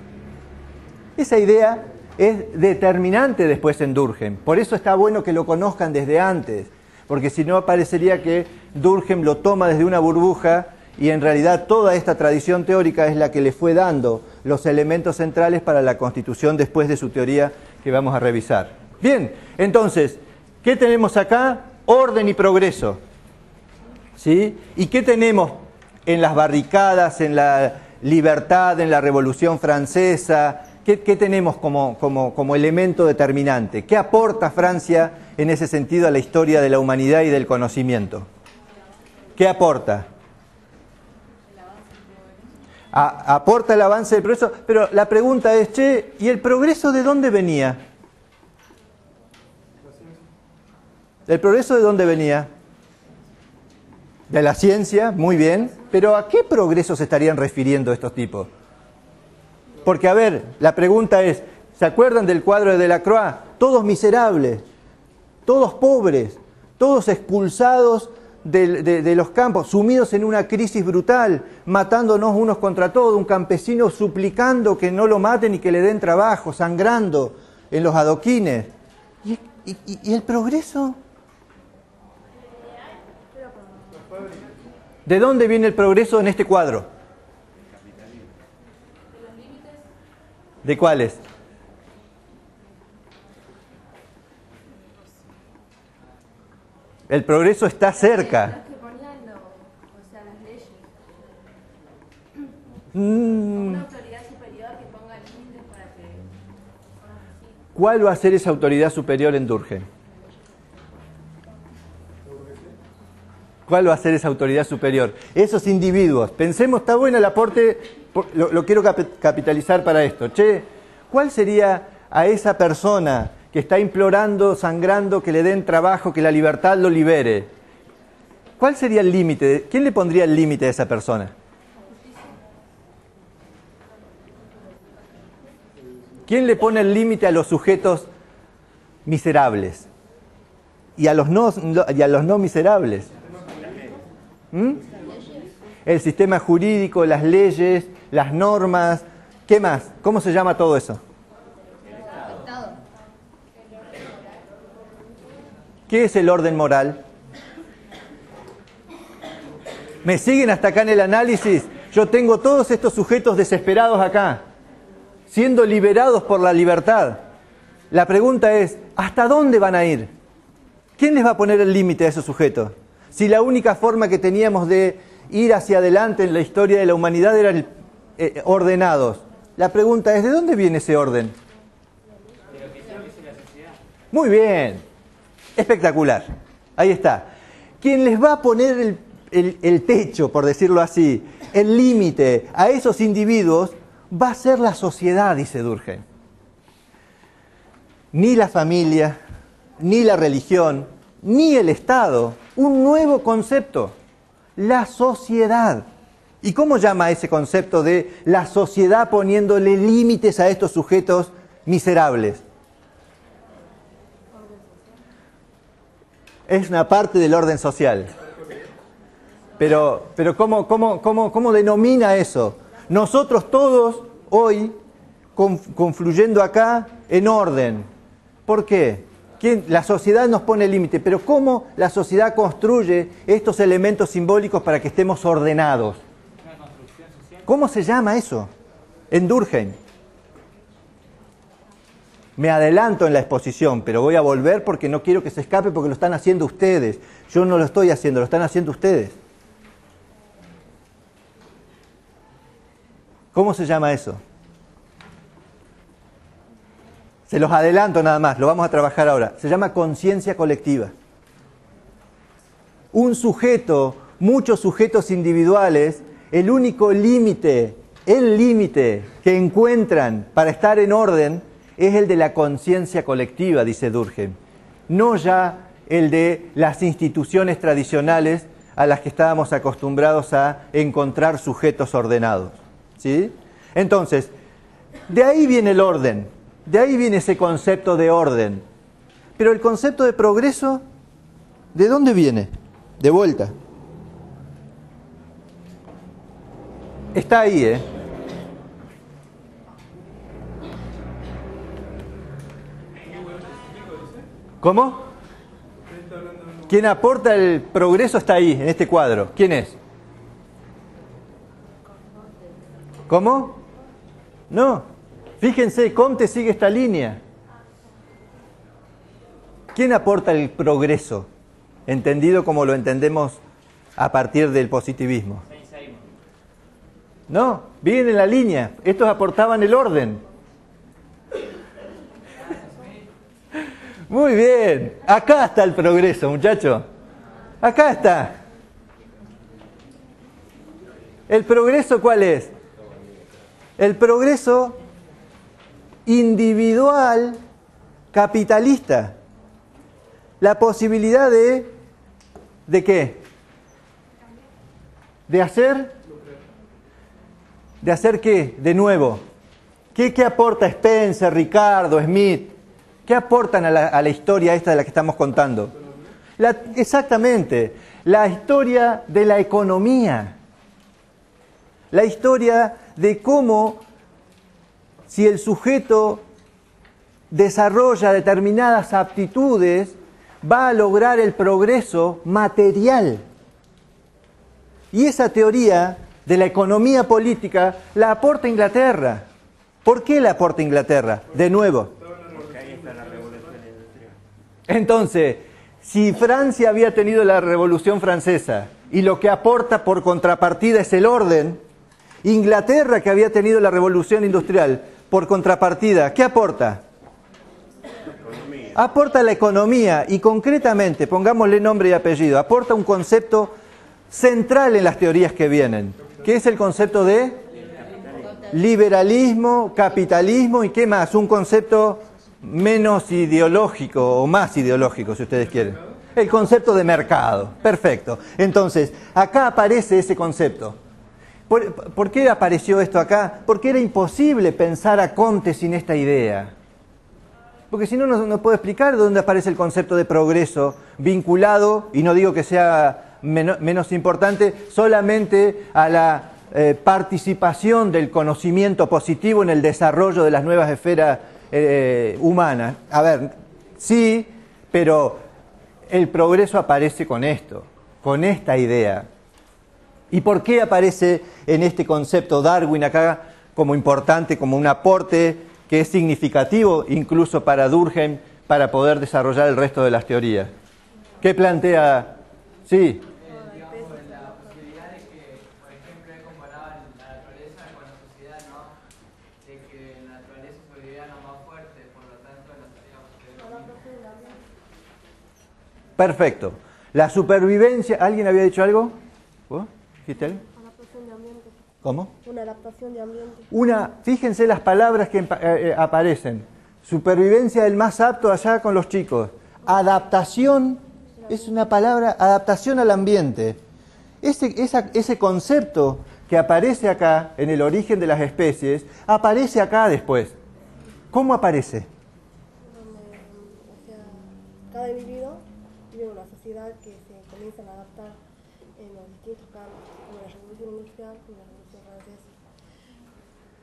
A: Esa idea es determinante después en Durkheim. Por eso está bueno que lo conozcan desde antes, porque si no parecería que Durkheim lo toma desde una burbuja y en realidad toda esta tradición teórica es la que le fue dando los elementos centrales para la constitución después de su teoría que vamos a revisar. Bien, entonces, ¿qué tenemos acá? Orden y progreso. ¿Sí? ¿Y qué tenemos en las barricadas, en la libertad, en la Revolución Francesa? ¿Qué tenemos como elemento determinante? ¿Qué aporta Francia en ese sentido a la historia de la humanidad y del conocimiento? ¿Qué aporta? Aporta el avance del progreso, pero la pregunta es, che, ¿y el progreso de dónde venía? ¿El progreso de dónde venía? De la ciencia, muy bien, pero ¿a qué progreso se estarían refiriendo estos tipos? Porque, a ver, la pregunta es, ¿se acuerdan del cuadro de Delacroix? Todos miserables, todos pobres, todos expulsados de los campos, sumidos en una crisis brutal, matándonos unos contra todos, un campesino suplicando que no lo maten y que le den trabajo, sangrando en los adoquines. ¿Y el progreso? ¿De dónde viene el progreso en este cuadro? ¿De cuáles? El progreso está cerca.
D: Una autoridad superior que ponga límites para que...
A: ¿Cuál va a ser esa autoridad superior en Durkheim? ¿Cuál va a ser esa autoridad superior? Esos individuos. Pensemos, está bueno el aporte, lo quiero capitalizar para esto. Che, ¿cuál sería a esa persona que está implorando, sangrando, que le den trabajo, que la libertad lo libere? ¿Cuál sería el límite? ¿Quién le pondría el límite a esa persona? ¿Quién le pone el límite a los sujetos miserables? Y a los no miserables. El sistema jurídico, las leyes, las normas. ¿Qué más? ¿Cómo se llama todo eso? ¿Qué es el orden moral? ¿Me siguen hasta acá en el análisis? Yo tengo todos estos sujetos desesperados acá, siendo liberados por la libertad. La pregunta es, ¿hasta dónde van a ir? ¿Quién les va a poner el límite a esos sujetos? Si la única forma que teníamos de ir hacia adelante en la historia de la humanidad eran ordenados. La pregunta es, ¿de dónde viene ese orden? Muy bien, espectacular. Ahí está. Quien les va a poner el techo, por decirlo así, el límite a esos individuos, va a ser la sociedad, dice Durkheim. Ni la familia, ni la religión, ni el Estado. Un nuevo concepto, la sociedad. ¿Y cómo llama ese concepto de la sociedad poniéndole límites a estos sujetos miserables? Es una parte del orden social. Pero ¿cómo denomina eso? Nosotros todos hoy confluyendo acá en orden. ¿Por qué? La sociedad nos pone el límite, pero ¿cómo la sociedad construye estos elementos simbólicos para que estemos ordenados? ¿Cómo se llama eso? En Durkheim. Me adelanto en la exposición, pero voy a volver porque no quiero que se escape porque lo están haciendo ustedes. Yo no lo estoy haciendo, lo están haciendo ustedes. ¿Cómo se llama eso? Se los adelanto nada más, lo vamos a trabajar ahora. Se llama conciencia colectiva. Un sujeto, muchos sujetos individuales, el único límite, el límite que encuentran para estar en orden es el de la conciencia colectiva, dice Durkheim. No ya el de las instituciones tradicionales a las que estábamos acostumbrados a encontrar sujetos ordenados. ¿Sí? Entonces, de ahí viene el orden, de ahí viene ese concepto de orden. Pero el concepto de progreso, ¿de dónde viene? De vuelta. Está ahí, ¿eh? ¿Cómo? ¿Quién aporta el progreso está ahí, en este cuadro? ¿Quién es? ¿Cómo? No. Fíjense, Comte sigue esta línea. ¿Quién aporta el progreso? Entendido como lo entendemos a partir del positivismo. No, viene en la línea. Estos aportaban el orden. Muy bien. Acá está el progreso, muchachos. Acá está. ¿El progreso cuál es? El progreso individual capitalista. La posibilidad ¿de qué? ¿De hacer? ¿De hacer qué? De nuevo. ¿Qué aporta Spencer, Ricardo, Smith? ¿Qué aportan a la historia esta de la que estamos contando? Exactamente. La historia de la economía. La historia de cómo, si el sujeto desarrolla determinadas aptitudes, va a lograr el progreso material. Y esa teoría de la economía política la aporta Inglaterra. ¿Por qué la aporta Inglaterra? De nuevo.
B: Porque ahí está la revolución industrial.
A: Entonces, si Francia había tenido la Revolución Francesa y lo que aporta por contrapartida es el orden, Inglaterra, que había tenido la Revolución Industrial, por contrapartida, ¿qué aporta? Aporta la economía y concretamente, pongámosle nombre y apellido, aporta un concepto central en las teorías que vienen, que es el concepto de liberalismo, capitalismo y ¿qué más? Un concepto menos ideológico o más ideológico, si ustedes quieren. El concepto de mercado. Perfecto. Entonces, acá aparece ese concepto. ¿Por qué apareció esto acá? Porque era imposible pensar a Comte sin esta idea. Porque si no, no puedo explicar de dónde aparece el concepto de progreso vinculado, y no digo que sea menos importante, solamente a la participación del conocimiento positivo en el desarrollo de las nuevas esferas humanas. A ver, sí, pero el progreso aparece con esto, con esta idea. ¿Y por qué aparece en este concepto Darwin acá como importante, como un aporte que es significativo incluso para Durkheim para poder desarrollar el resto de las teorías? ¿Qué plantea? Sí.
B: Digamos, la posibilidad de que, por ejemplo, él comparaba la naturaleza con la sociedad, ¿no? De que la naturaleza sobreviviera lo más fuerte, por lo tanto, la sociedad.
A: Perfecto. La supervivencia... ¿Alguien había dicho algo? ¿Vos? ¿Dijiste algo?
F: Adaptación de ambiente.
A: ¿Cómo?
F: Una adaptación de ambiente.
A: Fíjense las palabras que aparecen. Supervivencia del más apto allá con los chicos. Adaptación, es una palabra, adaptación al ambiente. Ese concepto que aparece acá en el origen de las especies, aparece acá después. ¿Cómo aparece?
F: Donde, cada individuo vive en una sociedad que se comienza a adaptar en los distintos campos, como la revolución industrial y la revolución francesa.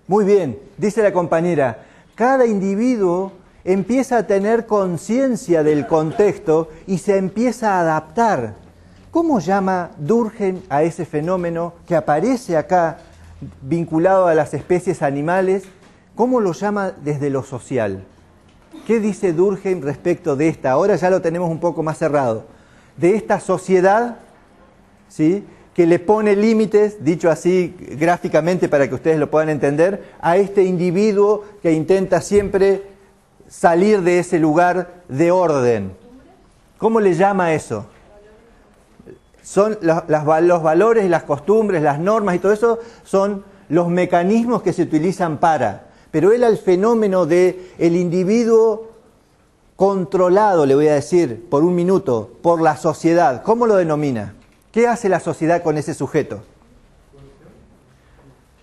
A: Muy bien, dice la compañera, cada individuo empieza a tener conciencia del contexto y se empieza a adaptar. ¿Cómo llama Durkheim a ese fenómeno que aparece acá vinculado a las especies animales? ¿Cómo lo llama desde lo social? ¿Qué dice Durkheim respecto de esta? Ahora ya lo tenemos un poco más cerrado. De esta sociedad, ¿sí?, que le pone límites, dicho así gráficamente para que ustedes lo puedan entender, a este individuo que intenta siempre salir de ese lugar de orden. ¿Cómo le llama eso? Son los valores, las costumbres, las normas y todo eso son los mecanismos que se utilizan para. Pero él al fenómeno del individuo controlado, le voy a decir por un minuto, por la sociedad, ¿cómo lo denomina? ¿Qué hace la sociedad con ese sujeto?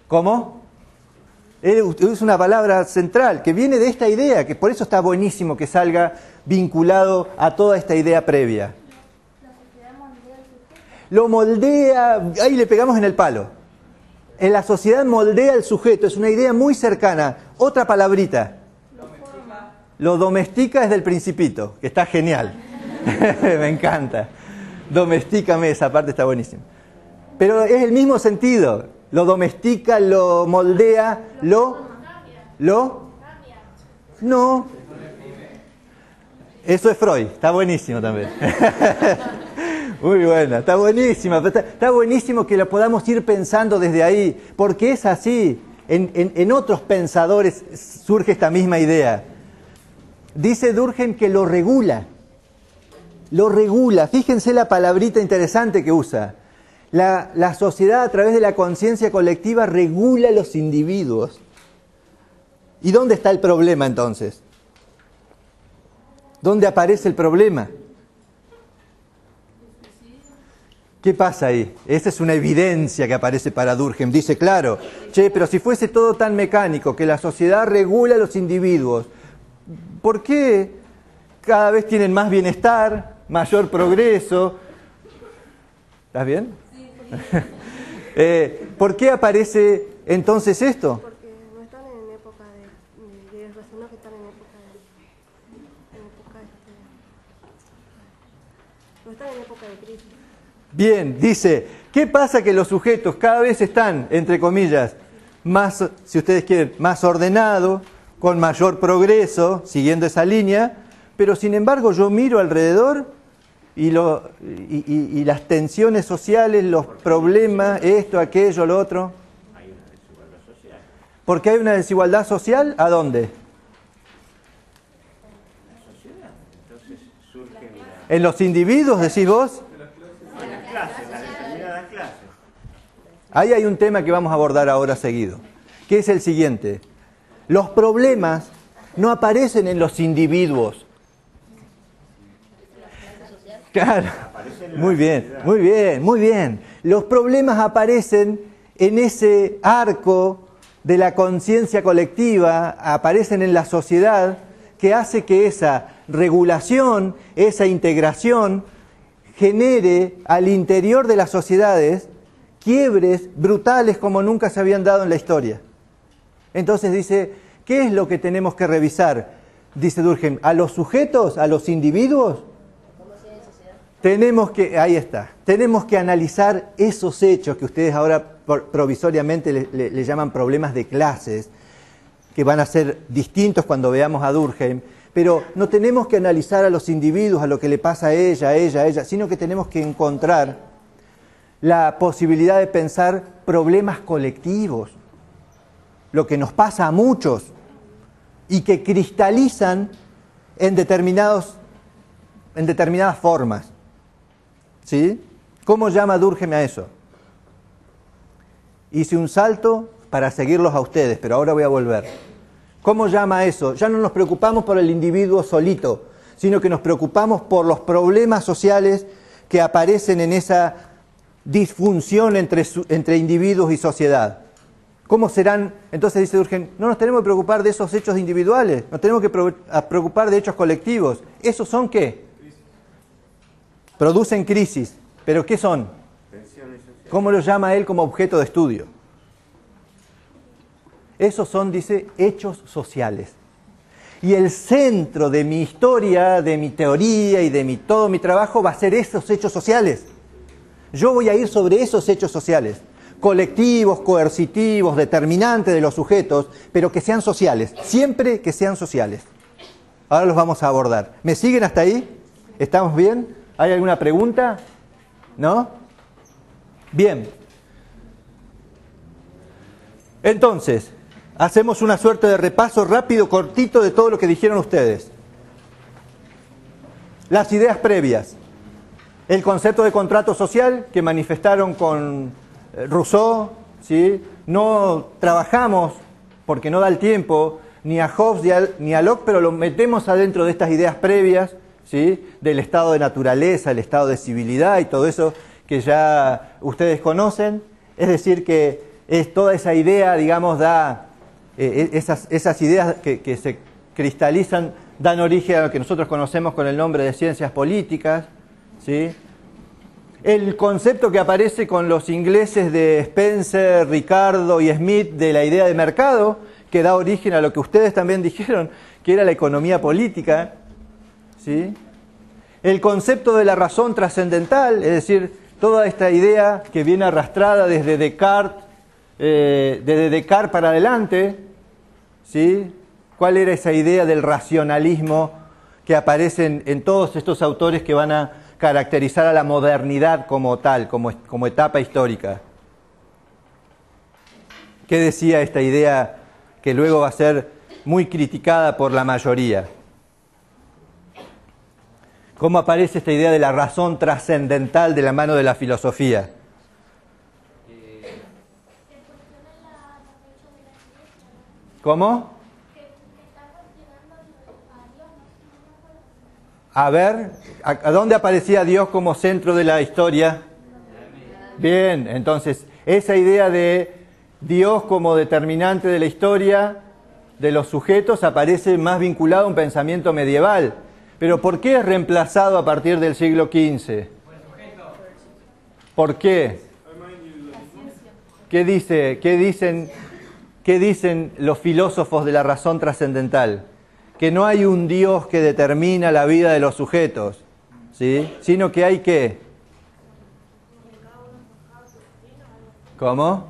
A: ¿Cómo? Es una palabra central que viene de esta idea, que por eso está buenísimo que salga vinculado a toda esta idea previa.
F: La sociedad moldea el sujeto.
A: Lo moldea, ahí le pegamos en el palo. En la sociedad moldea el sujeto, es una idea muy cercana. Otra palabrita. Lo domestica desde el Principito, que está genial. Me encanta. Domestícame, esa parte está buenísima. Pero es el mismo sentido. Lo domestica, lo moldea, No. Eso es Freud, está buenísimo también. Muy buena, está buenísima. Está buenísimo que lo podamos ir pensando desde ahí, porque es así. En otros pensadores surge esta misma idea. Dice Durkheim que lo regula. Lo regula. Fíjense la palabrita interesante que usa. La sociedad a través de la conciencia colectiva regula a los individuos. ¿Y dónde está el problema entonces? ¿Dónde aparece el problema? ¿Qué pasa ahí? Esa es una evidencia que aparece para Durkheim. Dice, claro, pero si fuese todo tan mecánico, que la sociedad regula a los individuos, ¿por qué cada vez tienen más bienestar, mayor progreso? ¿Estás bien? Sí. ¿Por qué aparece entonces esto?
F: Porque no están en época de guerra, sino que están en época no están en época de crisis.
A: Bien, dice, ¿qué pasa? Que los sujetos cada vez están, entre comillas, más, si ustedes quieren, más ordenados, con mayor progreso, siguiendo esa línea, pero sin embargo yo miro alrededor y las tensiones sociales, los problemas, esto, aquello, lo otro.
G: Hay una desigualdad social.
A: ¿Por qué hay una desigualdad social? ¿A dónde?
G: La sociedad. Entonces surge
A: ¿En los individuos, decís vos?
G: en las clases, las determinadas clases.
A: Ahí hay un tema que vamos a abordar ahora seguido, que es el siguiente. Los problemas no aparecen en los individuos. Claro, muy bien, muy bien, muy bien. Los problemas aparecen en ese arco de la conciencia colectiva, aparecen en la sociedad, que hace que esa regulación, esa integración, genere al interior de las sociedades quiebres brutales como nunca se habían dado en la historia. Entonces dice, ¿qué es lo que tenemos que revisar? Dice Durkheim, ¿a los sujetos, a los individuos? Tenemos que analizar esos hechos que ustedes ahora provisoriamente le llaman problemas de clases, que van a ser distintos cuando veamos a Durkheim, pero no tenemos que analizar a los individuos, a lo que le pasa a ella, sino que tenemos que encontrar la posibilidad de pensar problemas colectivos, lo que nos pasa a muchos y que cristalizan en determinadas formas. ¿Sí? ¿Cómo llama Durkheim a eso? Hice un salto para seguirlos a ustedes, pero ahora voy a volver. ¿Cómo llama a eso? Ya no nos preocupamos por el individuo solito, sino que nos preocupamos por los problemas sociales que aparecen en esa disfunción entre individuos y sociedad. ¿Cómo serán? Entonces dice Durkheim, no nos tenemos que preocupar de esos hechos individuales, nos tenemos que preocupar de hechos colectivos. ¿Esos son qué? Producen crisis. ¿Pero qué son? ¿Cómo lo llama él como objeto de estudio? Esos son, dice, hechos sociales. Y el centro de mi historia, de mi teoría y de todo mi trabajo va a ser esos hechos sociales. Yo voy a ir sobre esos hechos sociales, colectivos, coercitivos, determinantes de los sujetos, pero que sean sociales, siempre que sean sociales. Ahora los vamos a abordar. ¿Me siguen hasta ahí? ¿Estamos bien? ¿Hay alguna pregunta? ¿No? Bien. Entonces, hacemos una suerte de repaso rápido, cortito de todo lo que dijeron ustedes. Las ideas previas. El concepto de contrato social que manifestaron con Rousseau, ¿sí? No trabajamos, porque no da el tiempo, ni a Hobbes ni a Locke, pero lo metemos adentro de estas ideas previas, ¿sí? Del estado de naturaleza, el estado de civilidad y todo eso que ya ustedes conocen. Es decir, que es toda esa idea, digamos, da esas ideas que se cristalizan, dan origen a lo que nosotros conocemos con el nombre de ciencias políticas, ¿sí? El concepto que aparece con los ingleses de Spencer, Ricardo y Smith de la idea de mercado, que da origen a lo que ustedes también dijeron, que era la economía política, ¿sí? El concepto de la razón trascendental, es decir, toda esta idea que viene arrastrada desde Descartes para adelante, ¿sí? ¿Cuál era esa idea del racionalismo que aparece en todos estos autores que van a caracterizar a la modernidad como tal, como etapa histórica? ¿Qué decía esta idea que luego va a ser muy criticada por la mayoría? ¿Cómo aparece esta idea de la razón trascendental de la mano de la filosofía? ¿Cómo? A ver, ¿a dónde aparecía Dios como centro de la historia? Bien, entonces, esa idea de Dios como determinante de la historia de los sujetos aparece más vinculado a un pensamiento medieval. Pero ¿por qué es reemplazado a partir del siglo XV? ¿Por qué? ¿Qué dicen los filósofos de la razón trascendental? Que no hay un Dios que determina la vida de los sujetos, ¿sí? Sino que hay ¿qué? ¿Cómo?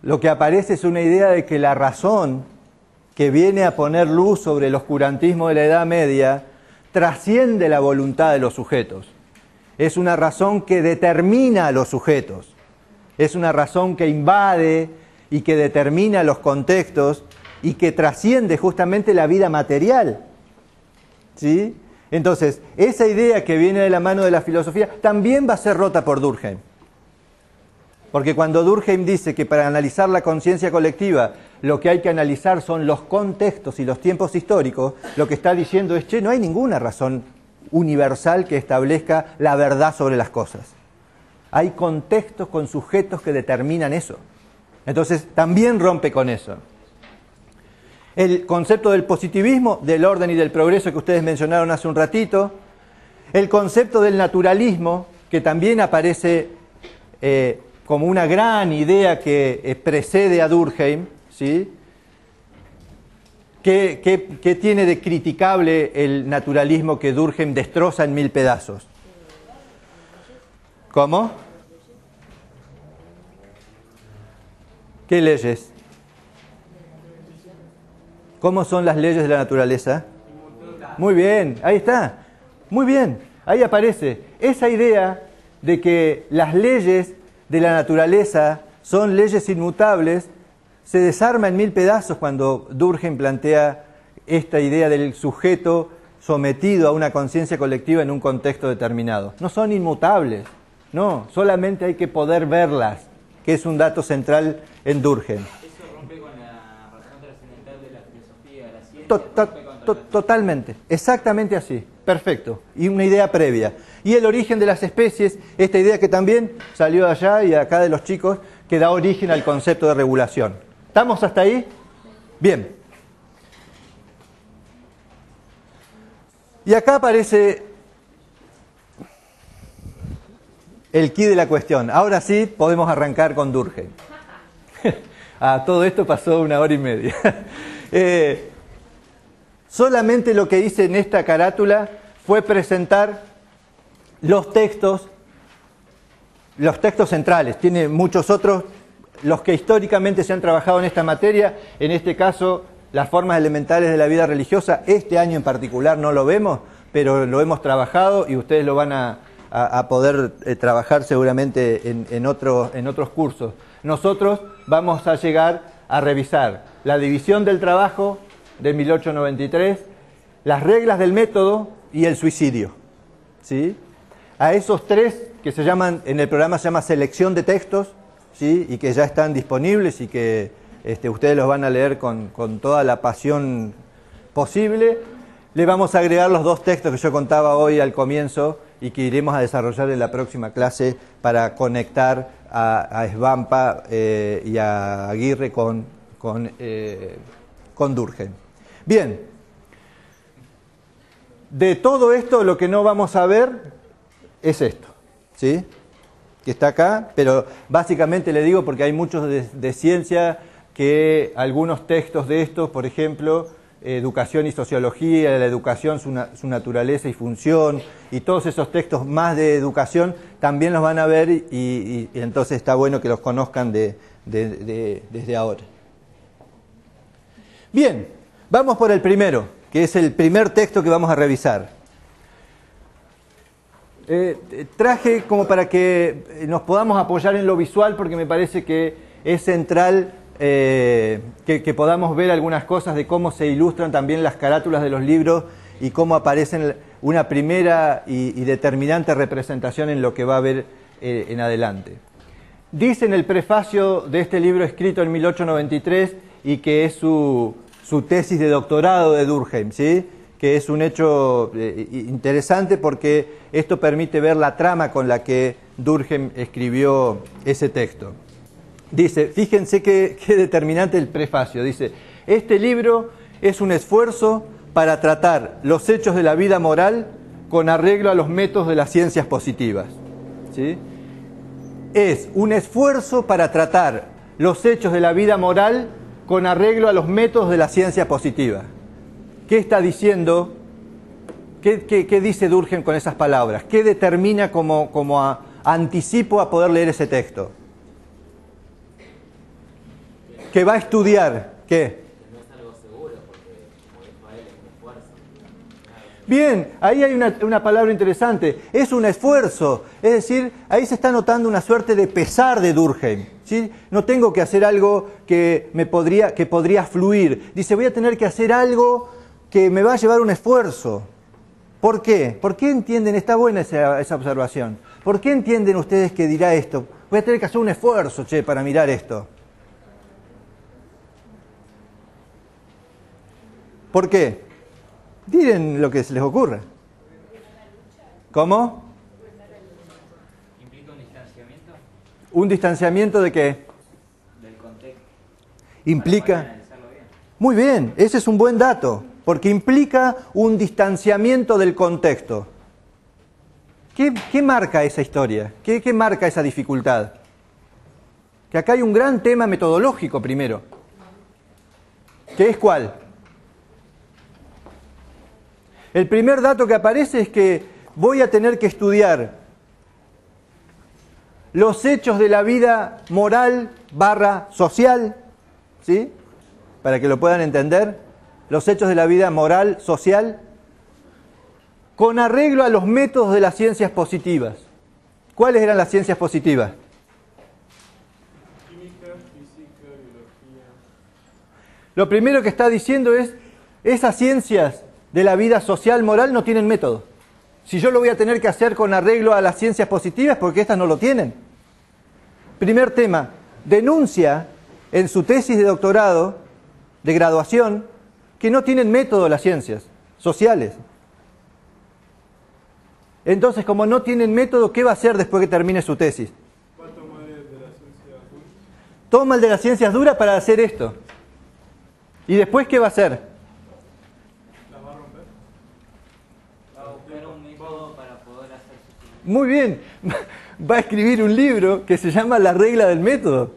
A: Lo que aparece es una idea de que la razón que viene a poner luz sobre el oscurantismo de la Edad Media trasciende la voluntad de los sujetos. Es una razón que determina a los sujetos. Es una razón que invade y que determina los contextos y que trasciende justamente la vida material, ¿sí? Entonces, esa idea que viene de la mano de la filosofía también va a ser rota por Durkheim. Porque cuando Durkheim dice que para analizar la conciencia colectiva lo que hay que analizar son los contextos y los tiempos históricos, lo que está diciendo es, no hay ninguna razón universal que establezca la verdad sobre las cosas. Hay contextos con sujetos que determinan eso. Entonces, también rompe con eso. El concepto del positivismo, del orden y del progreso que ustedes mencionaron hace un ratito. El concepto del naturalismo, que también aparece como una gran idea que precede a Durkheim, ¿sí? ¿Qué tiene de criticable el naturalismo que Durkheim destroza en 1000 pedazos? ¿Cómo? ¿Qué leyes? ¿Cómo son las leyes de la naturaleza? Muy bien, ahí está. Muy bien, ahí aparece esa idea de que las leyes de la naturaleza son leyes inmutables. Se desarma en 1000 pedazos cuando Durkheim plantea esta idea del sujeto sometido a una conciencia colectiva en un contexto determinado. No son inmutables, no, solamente hay que poder verlas, que es un dato central en Durkheim.
B: Eso rompe con la razón trascendental de la filosofía, de la ciencia.
A: Totalmente, exactamente así, perfecto. Y una idea previa. Y el origen de las especies, esta idea que también salió de allá y acá de los chicos, que da origen al concepto de regulación. ¿Estamos hasta ahí? Bien. Y acá aparece el quid de la cuestión. Ahora sí podemos arrancar con Durkheim. todo esto pasó 1 hora y media. Solamente lo que hice en esta carátula fue presentar los textos centrales. Tiene muchos otros, los que históricamente se han trabajado en esta materia, en este caso las formas elementales de la vida religiosa. Este año en particular no lo vemos, pero lo hemos trabajado y ustedes lo van a poder trabajar seguramente en otros cursos. Nosotros vamos a llegar a revisar la división del trabajo de 1893, las reglas del método y el suicidio, ¿sí? A esos 3 que se llaman, en el programa se llama selección de textos, ¿sí? Y que ya están disponibles y que ustedes los van a leer con toda la pasión posible. Le vamos a agregar los 2 textos que yo contaba hoy al comienzo y que iremos a desarrollar en la próxima clase para conectar a Svampa y a Aguirre con Durkheim. Bien, de todo esto lo que no vamos a ver es esto, ¿sí? Que está acá, pero básicamente le digo porque hay muchos de ciencia que algunos textos de estos, por ejemplo, Educación y Sociología, la educación, su naturaleza y función, y todos esos textos más de educación también los van a ver y entonces está bueno que los conozcan desde ahora. Bien, vamos por el primero, que es el primer texto que vamos a revisar. Traje como para que nos podamos apoyar en lo visual porque me parece que es central que podamos ver algunas cosas de cómo se ilustran también las carátulas de los libros y cómo aparecen una primera y determinante representación en lo que va a haber en adelante. Dice en el prefacio de este libro escrito en 1893 y que es su tesis de doctorado de Durkheim, ¿sí? Que es un hecho interesante porque esto permite ver la trama con la que Durkheim escribió ese texto. Dice, fíjense qué determinante el prefacio, dice, este libro es un esfuerzo para tratar los hechos de la vida moral con arreglo a los métodos de las ciencias positivas, ¿sí? Es un esfuerzo para tratar los hechos de la vida moral con arreglo a los métodos de la ciencia positiva. ¿Qué está diciendo? ¿Qué dice Durkheim con esas palabras? ¿Qué determina como anticipo a poder leer ese texto? Que va a estudiar, ¿qué?
H: No es algo seguro, porque como dijo él, es un esfuerzo.
A: Bien, ahí hay una palabra interesante, es un esfuerzo, es decir, ahí se está notando una suerte de pesar de Durkheim, ¿sí? No tengo que hacer algo que podría fluir, dice, voy a tener que hacer algo que me va a llevar un esfuerzo. ¿Por qué? ¿Por qué entienden? Está buena esa observación. ¿Por qué entienden ustedes que dirá esto? Voy a tener que hacer un esfuerzo, para mirar esto. ¿Por qué? Digan lo que se les ocurra. ¿Cómo?
B: ¿Implica un distanciamiento?
A: ¿Un distanciamiento de qué?
B: Del contexto.
A: Implica...
B: Para analizarlo bien.
A: Muy bien, ese es un buen dato, porque implica un distanciamiento del contexto. ¿Qué marca esa historia? ¿Qué marca esa dificultad? Que acá hay un gran tema metodológico primero. ¿Qué es cuál? El primer dato que aparece es que voy a tener que estudiar los hechos de la vida moral / social, ¿sí? Para que lo puedan entender, los hechos de la vida moral, social, con arreglo a los métodos de las ciencias positivas. ¿Cuáles eran las ciencias positivas?
C: Química, física, biología.
A: Lo primero que está diciendo es, esas ciencias de la vida social, moral, no tienen método. Si yo lo voy a tener que hacer con arreglo a las ciencias positivas, porque estas no lo tienen. Primer tema, denuncia en su tesis de doctorado, de graduación, que no tienen método las ciencias sociales. Entonces, como no tienen método, ¿qué va a hacer después que termine su tesis?
C: Va a tomar el de las ciencias duras.
A: Toma el de las ciencias duras para hacer esto. ¿Y después qué va a hacer?
C: ¿La va a romper?
B: Va a buscar un método para poder hacer su...
A: Muy bien, va a escribir un libro que se llama La regla del método.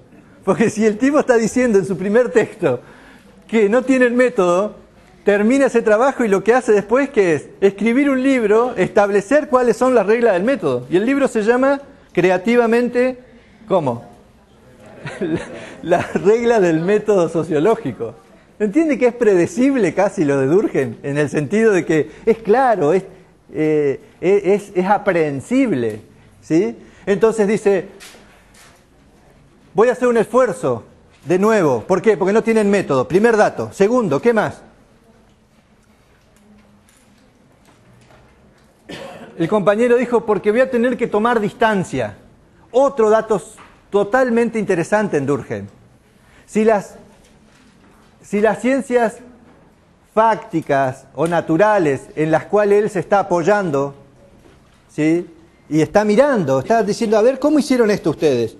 A: Porque si el tipo está diciendo en su primer texto que no tiene el método, termina ese trabajo y lo que hace después que es escribir un libro, establecer cuáles son las reglas del método. Y el libro se llama creativamente, ¿cómo? La regla del método sociológico. ¿Entiende que es predecible casi lo de Durkheim? En el sentido de que es claro, es aprehensible, ¿sí? Entonces dice, voy a hacer un esfuerzo de nuevo. ¿Por qué? Porque no tienen método. Primer dato. Segundo, ¿qué más? El compañero dijo, porque voy a tener que tomar distancia. Otro dato totalmente interesante en Durkheim. Si las ciencias fácticas o naturales en las cuales él se está apoyando, ¿sí? Y está mirando, está diciendo, a ver, ¿cómo hicieron esto ustedes?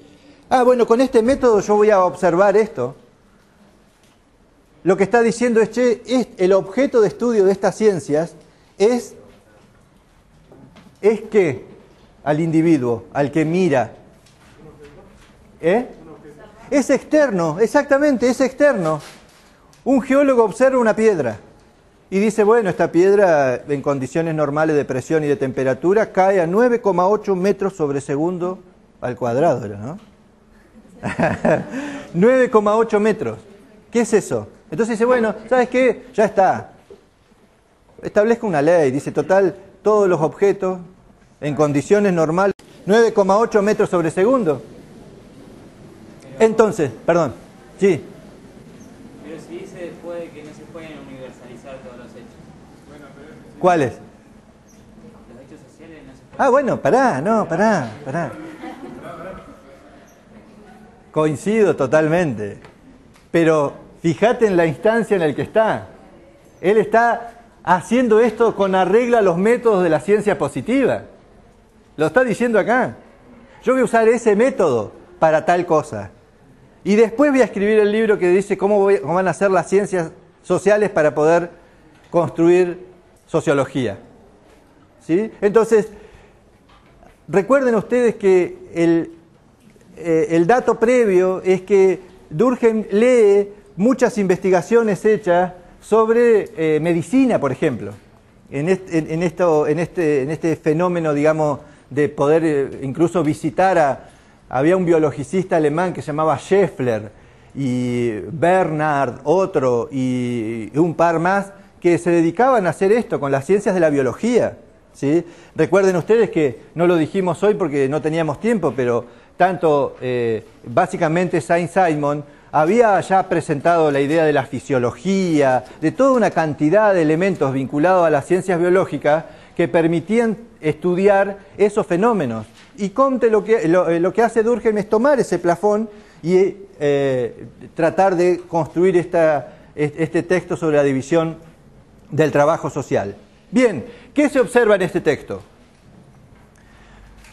A: Ah, bueno, con este método yo voy a observar esto. Lo que está diciendo es, che, el objeto de estudio de estas ciencias es que al individuo, al que mira. Es externo, exactamente, es externo. Un geólogo observa una piedra y dice, bueno, esta piedra en condiciones normales de presión y de temperatura cae a 9,8 metros sobre segundo al cuadrado, ¿no? 9,8 metros. ¿Qué es eso? Entonces dice, bueno, ¿sabes qué? Ya está. Establezca una ley, dice, total, todos los objetos en condiciones normales, 9,8 metros sobre segundo. Entonces, perdón, sí.
I: Pero si dice después de que no se pueden universalizar todos los hechos.
A: ¿Cuáles?
I: Los hechos sociales no se pueden.
A: Ah, bueno, pará. Coincido totalmente. Pero fíjate en la instancia en la que está. Él está haciendo esto con arreglo a los métodos de la ciencia positiva. Lo está diciendo acá. Yo voy a usar ese método para tal cosa. Y después voy a escribir el libro que dice cómo van a ser las ciencias sociales para poder construir sociología. ¿Sí? Entonces, recuerden ustedes que el dato previo es que Durkheim lee muchas investigaciones hechas sobre medicina, por ejemplo, en este fenómeno, digamos, de poder incluso visitar había un biologicista alemán que se llamaba Scheffler y Bernard, otro, y un par más que se dedicaban a hacer esto con las ciencias de la biología, ¿sí? Recuerden ustedes que no lo dijimos hoy porque no teníamos tiempo, pero tanto básicamente Saint-Simon había ya presentado la idea de la fisiología, de toda una cantidad de elementos vinculados a las ciencias biológicas que permitían estudiar esos fenómenos. Y Comte lo que hace Durkheim es tomar ese plafón y tratar de construir este texto sobre la división del trabajo social. Bien, ¿qué se observa en este texto?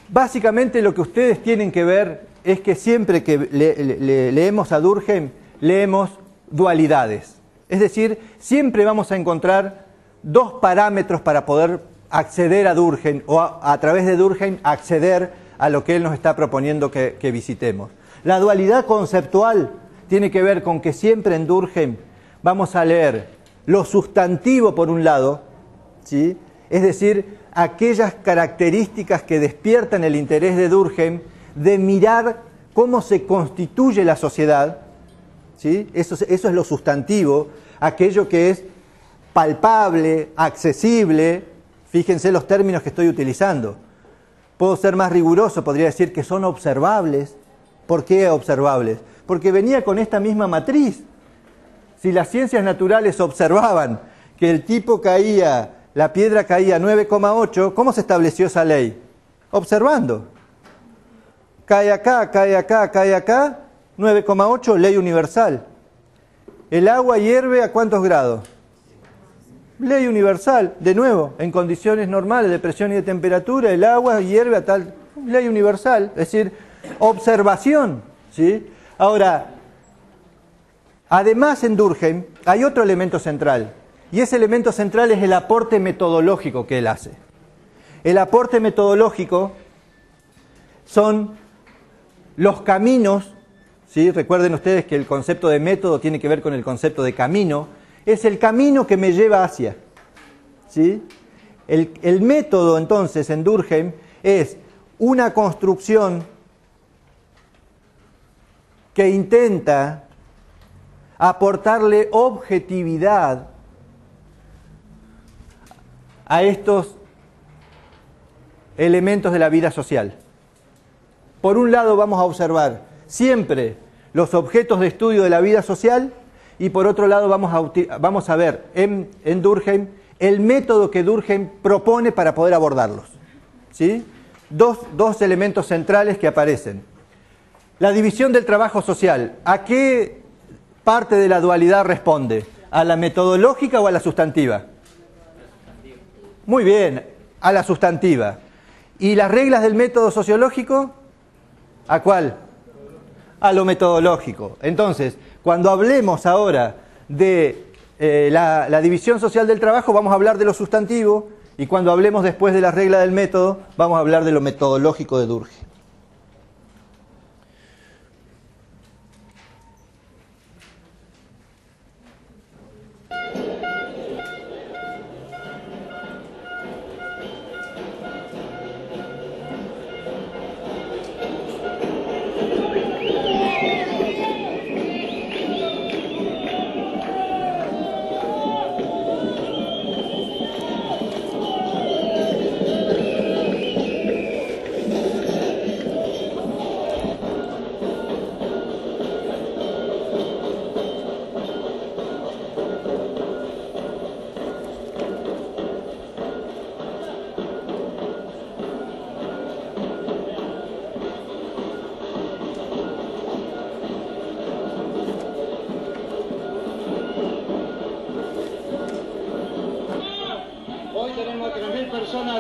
A: Básicamente lo que ustedes tienen que ver es que siempre que leemos a Durkheim, leemos dualidades. Es decir, siempre vamos a encontrar dos parámetros para poder acceder a Durkheim o a través de Durkheim acceder a lo que él nos está proponiendo que visitemos. La dualidad conceptual tiene que ver con que siempre en Durkheim vamos a leer lo sustantivo por un lado, ¿sí? Es decir, aquellas características que despiertan el interés de Durkheim de mirar cómo se constituye la sociedad, ¿sí? Eso es lo sustantivo, aquello que es palpable, accesible. Fíjense los términos que estoy utilizando. Puedo ser más riguroso, podría decir que son observables. ¿Por qué observables? Porque venía con esta misma matriz. Si las ciencias naturales observaban que el tipo caía, la piedra caía 9,8, ¿cómo se estableció esa ley? Observando. Cae acá, cae acá, cae acá, 9,8, ley universal. El agua hierve ¿a cuántos grados? Ley universal, de nuevo, en condiciones normales de presión y de temperatura, el agua hierve a tal ley universal, es decir, observación, ¿sí? Ahora, además en Durkheim hay otro elemento central, y ese elemento central es el aporte metodológico que él hace. El aporte metodológico son los caminos, ¿sí? Recuerden ustedes que el concepto de método tiene que ver con el concepto de camino. Es el camino que me lleva hacia, ¿sí? El método, entonces, en Durkheim es una construcción que intenta aportarle objetividad a estos elementos de la vida social. Por un lado vamos a observar siempre los objetos de estudio de la vida social y por otro lado vamos a ver en Durkheim el método que Durkheim propone para poder abordarlos, ¿sí? Dos elementos centrales que aparecen. La división del trabajo social. ¿A qué parte de la dualidad responde? ¿A la metodológica o a la sustantiva? Muy bien, a la sustantiva. ¿Y las reglas del método sociológico? ¿A cuál? A lo metodológico. Entonces, cuando hablemos ahora de la división social del trabajo, vamos a hablar de lo sustantivo, y cuando hablemos después de la regla del método, vamos a hablar de lo metodológico de Durkheim.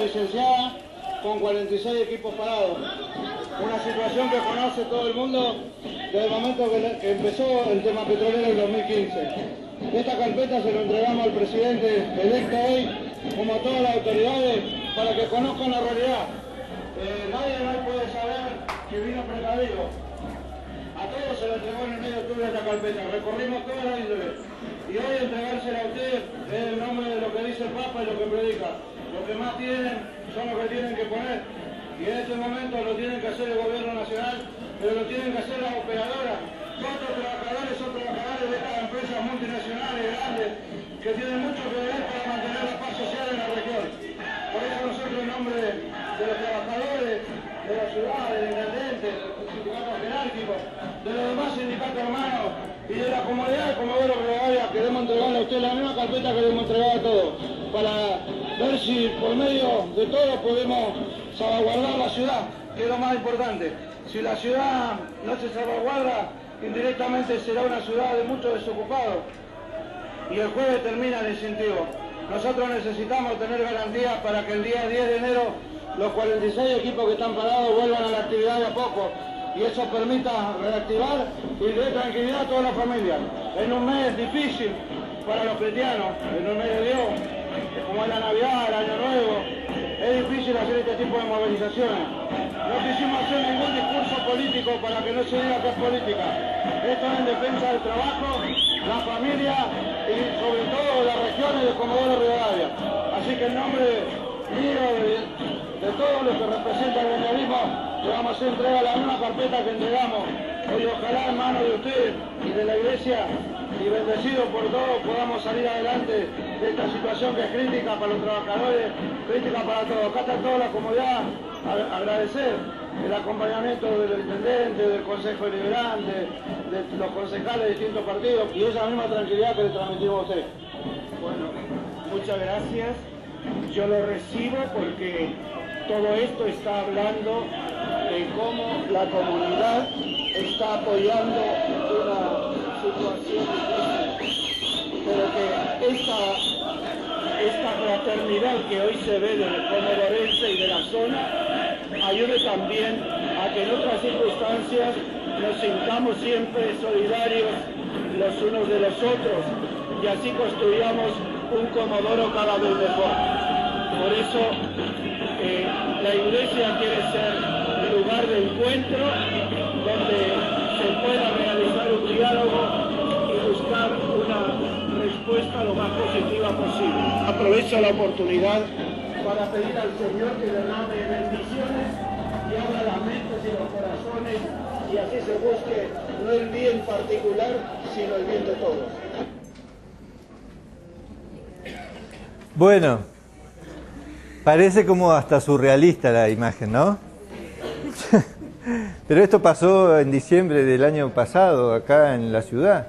J: Licenciada con 46 equipos parados. Una situación que conoce todo el mundo desde el momento que empezó el tema petrolero en 2015. Esta carpeta se lo entregamos al presidente electo hoy, como a todas las autoridades, para que conozcan la realidad. Nadie hoy puede saber que vino precavido. A todos se lo entregó en el mes de octubre esta carpeta. Recorrimos toda la índole. Y hoy entregársela a usted es el nombre de lo que dice el Papa y lo que predica. Los que más tienen son los que tienen que poner. Y en este momento lo tienen que hacer el gobierno nacional, pero lo tienen que hacer las operadoras. Otros trabajadores son trabajadores de estas empresas multinacionales grandes que tienen mucho que ver para mantener la paz social en la región. Por eso nosotros en nombre de los trabajadores, de la ciudad, del intendente, del sindicato jerárquico, de los demás sindicatos hermanos y de la comunidad de Comodoro Rivadavia, queremos entregarle a usted la misma carpeta que le hemos entregado a todos, para ver si por medio de todo podemos salvaguardar la ciudad, que es lo más importante. Si la ciudad no se salvaguarda, indirectamente será una ciudad de muchos desocupados. Y el jueves termina el incentivo. Nosotros necesitamos tener garantías para que el día 10 de enero los 46 equipos que están parados vuelvan a la actividad de a poco. Y eso permita reactivar y dé tranquilidad a toda la familia. En un mes difícil para los cristianos, en un mes de Dios, como es la Navidad, el Año Nuevo, es difícil hacer este tipo de movilizaciones. No quisimos hacer ningún discurso político para que no se diga que es política. Esto es en defensa del trabajo, la familia y sobre todo de las regiones de Comodoro Rivadavia. Así que en nombre mío de todos los que representan el gremialismo, le vamos a hacer entrega a la misma carpeta que entregamos. Hoy ojalá en manos de usted y de la iglesia y bendecidos por todos podamos salir adelante de esta situación que es crítica para los trabajadores, crítica para todos. Acá está toda la comunidad, agradecer el acompañamiento del intendente, del Consejo Deliberante, de los concejales de distintos partidos y esa misma tranquilidad que le transmitimos a usted.
K: Bueno, muchas gracias. Yo lo recibo porque todo esto está hablando de cómo la comunidad está apoyando una situación difícil, pero que esta fraternidad que hoy se ve del comodorense y de la zona ayude también a que en otras circunstancias nos sintamos siempre solidarios los unos de los otros y así construyamos un Comodoro cada vez mejor. Por eso la iglesia quiere ser el lugar de encuentro donde se pueda realizar un diálogo y buscar una respuesta lo más positiva posible. Aprovecho la oportunidad para pedir al Señor que derrame bendiciones y abra las mentes y los corazones y así se busque no el bien particular, sino el bien de todos.
A: Bueno, parece como hasta surrealista la imagen, ¿no? Pero esto pasó en diciembre del año pasado, acá en la ciudad.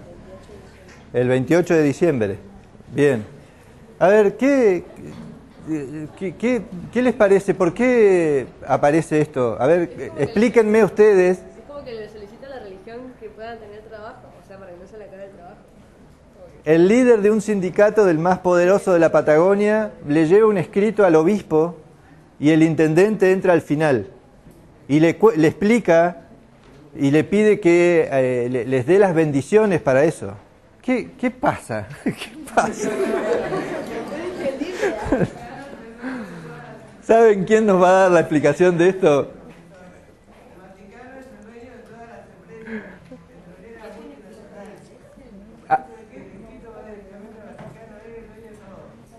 A: El 28 de diciembre. Bien. A ver, ¿qué les parece? ¿Por qué aparece esto? A ver, explíquenme ustedes.
F: Es como que le solicita a la religión que puedan tener trabajo, o sea, para que no se le acabe el trabajo.
A: El líder de un sindicato del más poderoso de la Patagonia le lleva un escrito al obispo y el intendente entra al final y le explica y le pide que les dé las bendiciones para eso. ¿Qué pasa? ¿Qué pasa? ¿Saben quién nos va a dar la explicación de esto?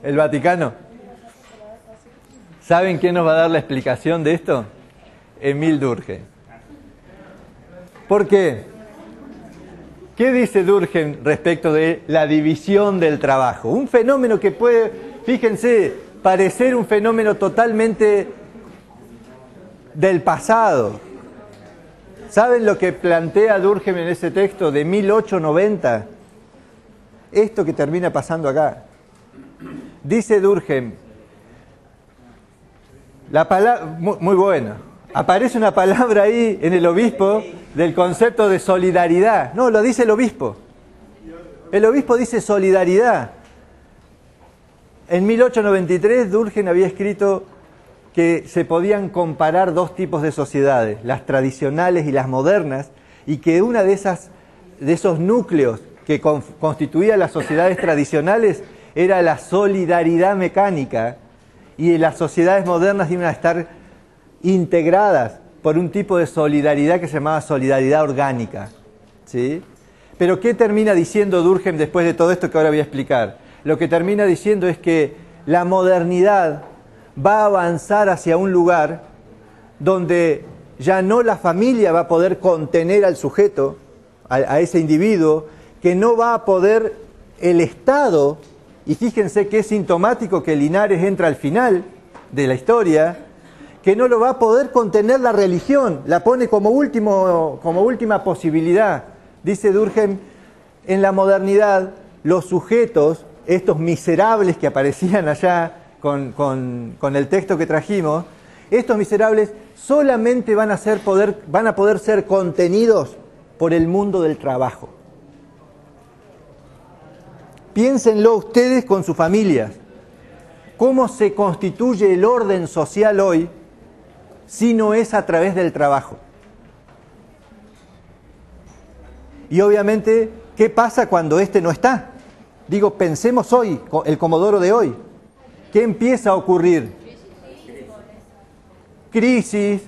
A: ¿El Vaticano? ¿Saben quién nos va a dar la explicación de esto? Emil Durkheim. ¿Por qué? ¿Qué dice Durkheim respecto de la división del trabajo? Un fenómeno que puede, fíjense, parecer un fenómeno totalmente del pasado. ¿Saben lo que plantea Durkheim en ese texto de 1890? Esto que termina pasando acá. Dice Durkheim, la palabra, muy bueno, aparece una palabra ahí en el obispo del concepto de solidaridad. No, lo dice el obispo. El obispo dice solidaridad. En 1893 Durkheim había escrito que se podían comparar dos tipos de sociedades, las tradicionales y las modernas, y que una de esos núcleos que constituía las sociedades tradicionales era la solidaridad mecánica, y las sociedades modernas iban a estar integradas por un tipo de solidaridad que se llamaba solidaridad orgánica. ¿Sí? Pero ¿qué termina diciendo Durkheim después de todo esto que ahora voy a explicar? Lo que termina diciendo es que la modernidad va a avanzar hacia un lugar donde ya no la familia va a poder contener al sujeto, a ese individuo, que no va a poder el Estado. Y fíjense que es sintomático que Linares entra al final de la historia, que no lo va a poder contener la religión, la pone como última posibilidad. Dice Durkheim, en la modernidad los sujetos, estos miserables que aparecían allá con el texto que trajimos, estos miserables solamente van a poder ser contenidos por el mundo del trabajo. Piénsenlo ustedes con sus familias. ¿Cómo se constituye el orden social hoy si no es a través del trabajo? Y obviamente, ¿qué pasa cuando este no está? Digo, pensemos hoy, el Comodoro de hoy. ¿Qué empieza a ocurrir? Crisis,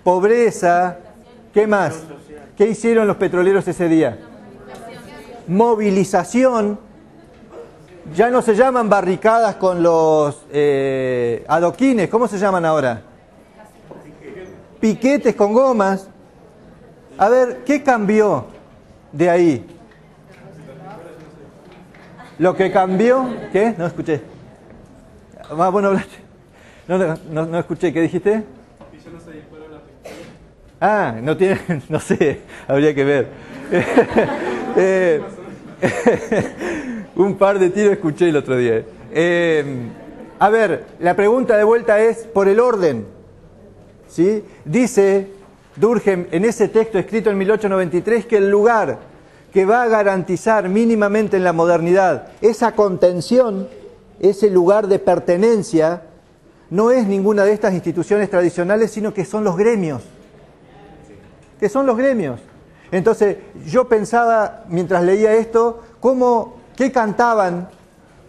A: pobreza, ¿qué más? ¿Qué hicieron los petroleros ese día? Movilización. Ya no se llaman barricadas con los adoquines, ¿cómo se llaman ahora? Piquetes con gomas. A ver, ¿qué cambió de ahí? Lo que cambió, ¿qué? No escuché. Ah, bueno, hablaste. No escuché, ¿qué dijiste? Ah, no tiene, no sé, habría que ver. Un par de tiros escuché el otro día. A ver, la pregunta de vuelta es por el orden. ¿Sí? Dice Durkheim en ese texto escrito en 1893 que el lugar que va a garantizar mínimamente en la modernidad esa contención, ese lugar de pertenencia, no es ninguna de estas instituciones tradicionales, sino que son los gremios. Que son los gremios. Entonces, yo pensaba, mientras leía esto, ¿qué cantaban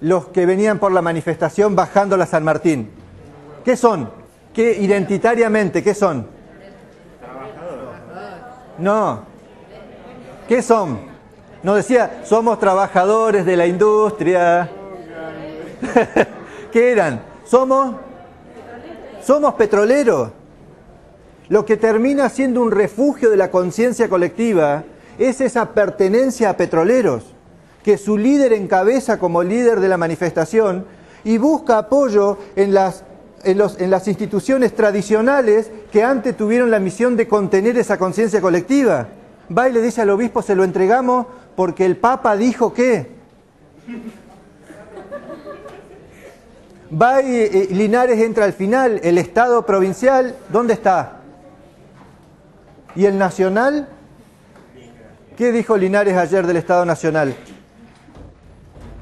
A: los que venían por la manifestación bajando la San Martín? ¿Qué son? ¿Qué identitariamente, qué son? No, ¿Qué son? Nos decía, somos trabajadores de la industria. ¿Qué eran? Somos petroleros. Lo que termina siendo un refugio de la conciencia colectiva es esa pertenencia a petroleros, que su líder encabeza como líder de la manifestación y busca apoyo en las instituciones tradicionales que antes tuvieron la misión de contener esa conciencia colectiva. Va y le dice al obispo, se lo entregamos porque el Papa dijo que... Va y Linares entra al final, el Estado provincial, ¿dónde está? ¿Y el nacional? ¿Qué dijo Linares ayer del Estado nacional?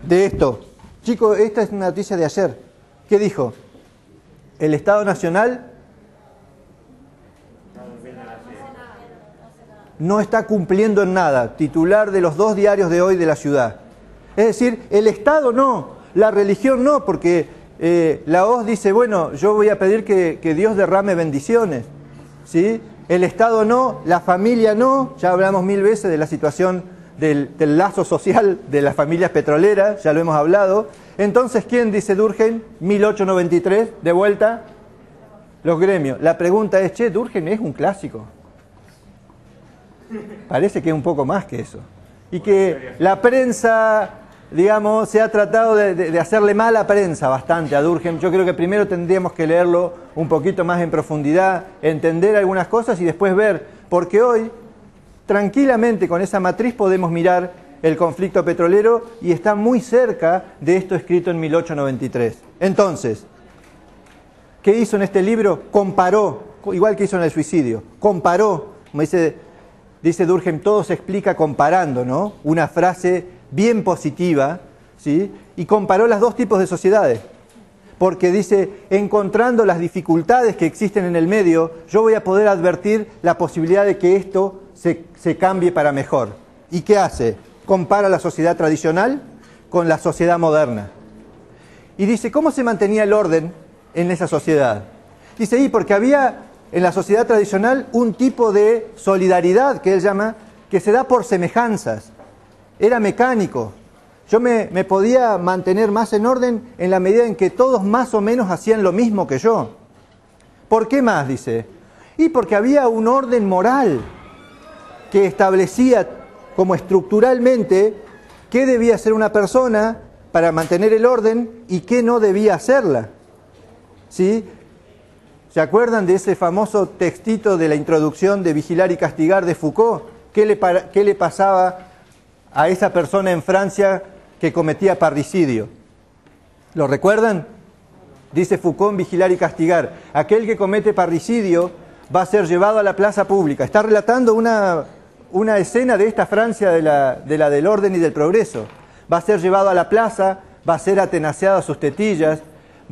A: De esto. Chicos, esta es una noticia de ayer. ¿Qué dijo? El Estado nacional no está cumpliendo en nada. Titular de los 2 diarios de hoy de la ciudad. Es decir, el Estado no, la religión no, porque la OZ dice, bueno, yo voy a pedir que Dios derrame bendiciones. ¿Sí? El Estado no, la familia no, ya hablamos 1000 veces de la situación del lazo social de las familias petroleras, ya lo hemos hablado. Entonces, ¿quién dice Durkheim? 1893, de vuelta, los gremios. La pregunta es, che, Durkheim es un clásico. Parece que es un poco más que eso. Y que la prensa, digamos, se ha tratado de hacerle mala prensa bastante a Durkheim. Yo creo que primero tendríamos que leerlo un poquito más en profundidad, entender algunas cosas y después ver, porque hoy, tranquilamente con esa matriz podemos mirar el conflicto petrolero y está muy cerca de esto escrito en 1893. Entonces, ¿qué hizo en este libro? Comparó, igual que hizo en el suicidio, comparó, como dice Durkheim, todo se explica comparando, ¿no? Una frase bien positiva, ¿sí? Y comparó los 2 tipos de sociedades. Porque dice, encontrando las dificultades que existen en el medio, yo voy a poder advertir la posibilidad de que esto se cambie para mejor. ¿Y qué hace? Compara la sociedad tradicional con la sociedad moderna. Y dice, ¿cómo se mantenía el orden en esa sociedad? Dice, porque había en la sociedad tradicional un tipo de solidaridad que él llama, que se da por semejanzas. Era mecánico. Yo me podía mantener más en orden en la medida en que todos más o menos hacían lo mismo que yo. ¿Por qué más? Dice. Y porque había un orden moral que establecía como estructuralmente qué debía hacer una persona para mantener el orden y qué no debía hacerla. ¿Sí? ¿Se acuerdan de ese famoso textito de la introducción de Vigilar y Castigar de Foucault? ¿Qué le pasaba a esa persona en Francia que cometía parricidio? ¿Lo recuerdan? Dice Foucault en Vigilar y Castigar, aquel que comete parricidio va a ser llevado a la plaza pública. Está relatando una escena de esta Francia de la del orden y del progreso. Va a ser llevado a la plaza, va a ser atenaceado a sus tetillas,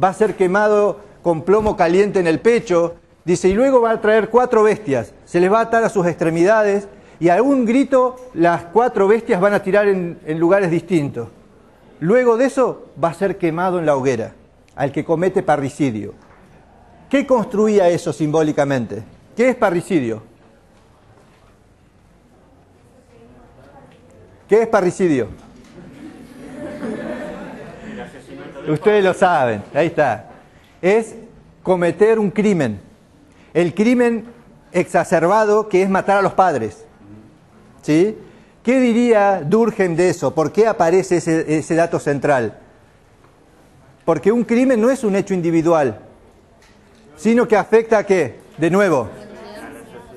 A: va a ser quemado con plomo caliente en el pecho. Dice, y luego va a traer 4 bestias, se les va a atar a sus extremidades y a un grito las 4 bestias van a tirar en lugares distintos. Luego de eso va a ser quemado en la hoguera, al que comete parricidio. ¿Qué construía eso simbólicamente? ¿Qué es parricidio? ¿Qué es parricidio? Ustedes lo saben, ahí está. Es cometer un crimen. El crimen exacerbado que es matar a los padres. ¿Sí? ¿Qué diría Durkheim de eso? ¿Por qué aparece ese dato central? Porque un crimen no es un hecho individual, sino que afecta ¿a qué? De nuevo.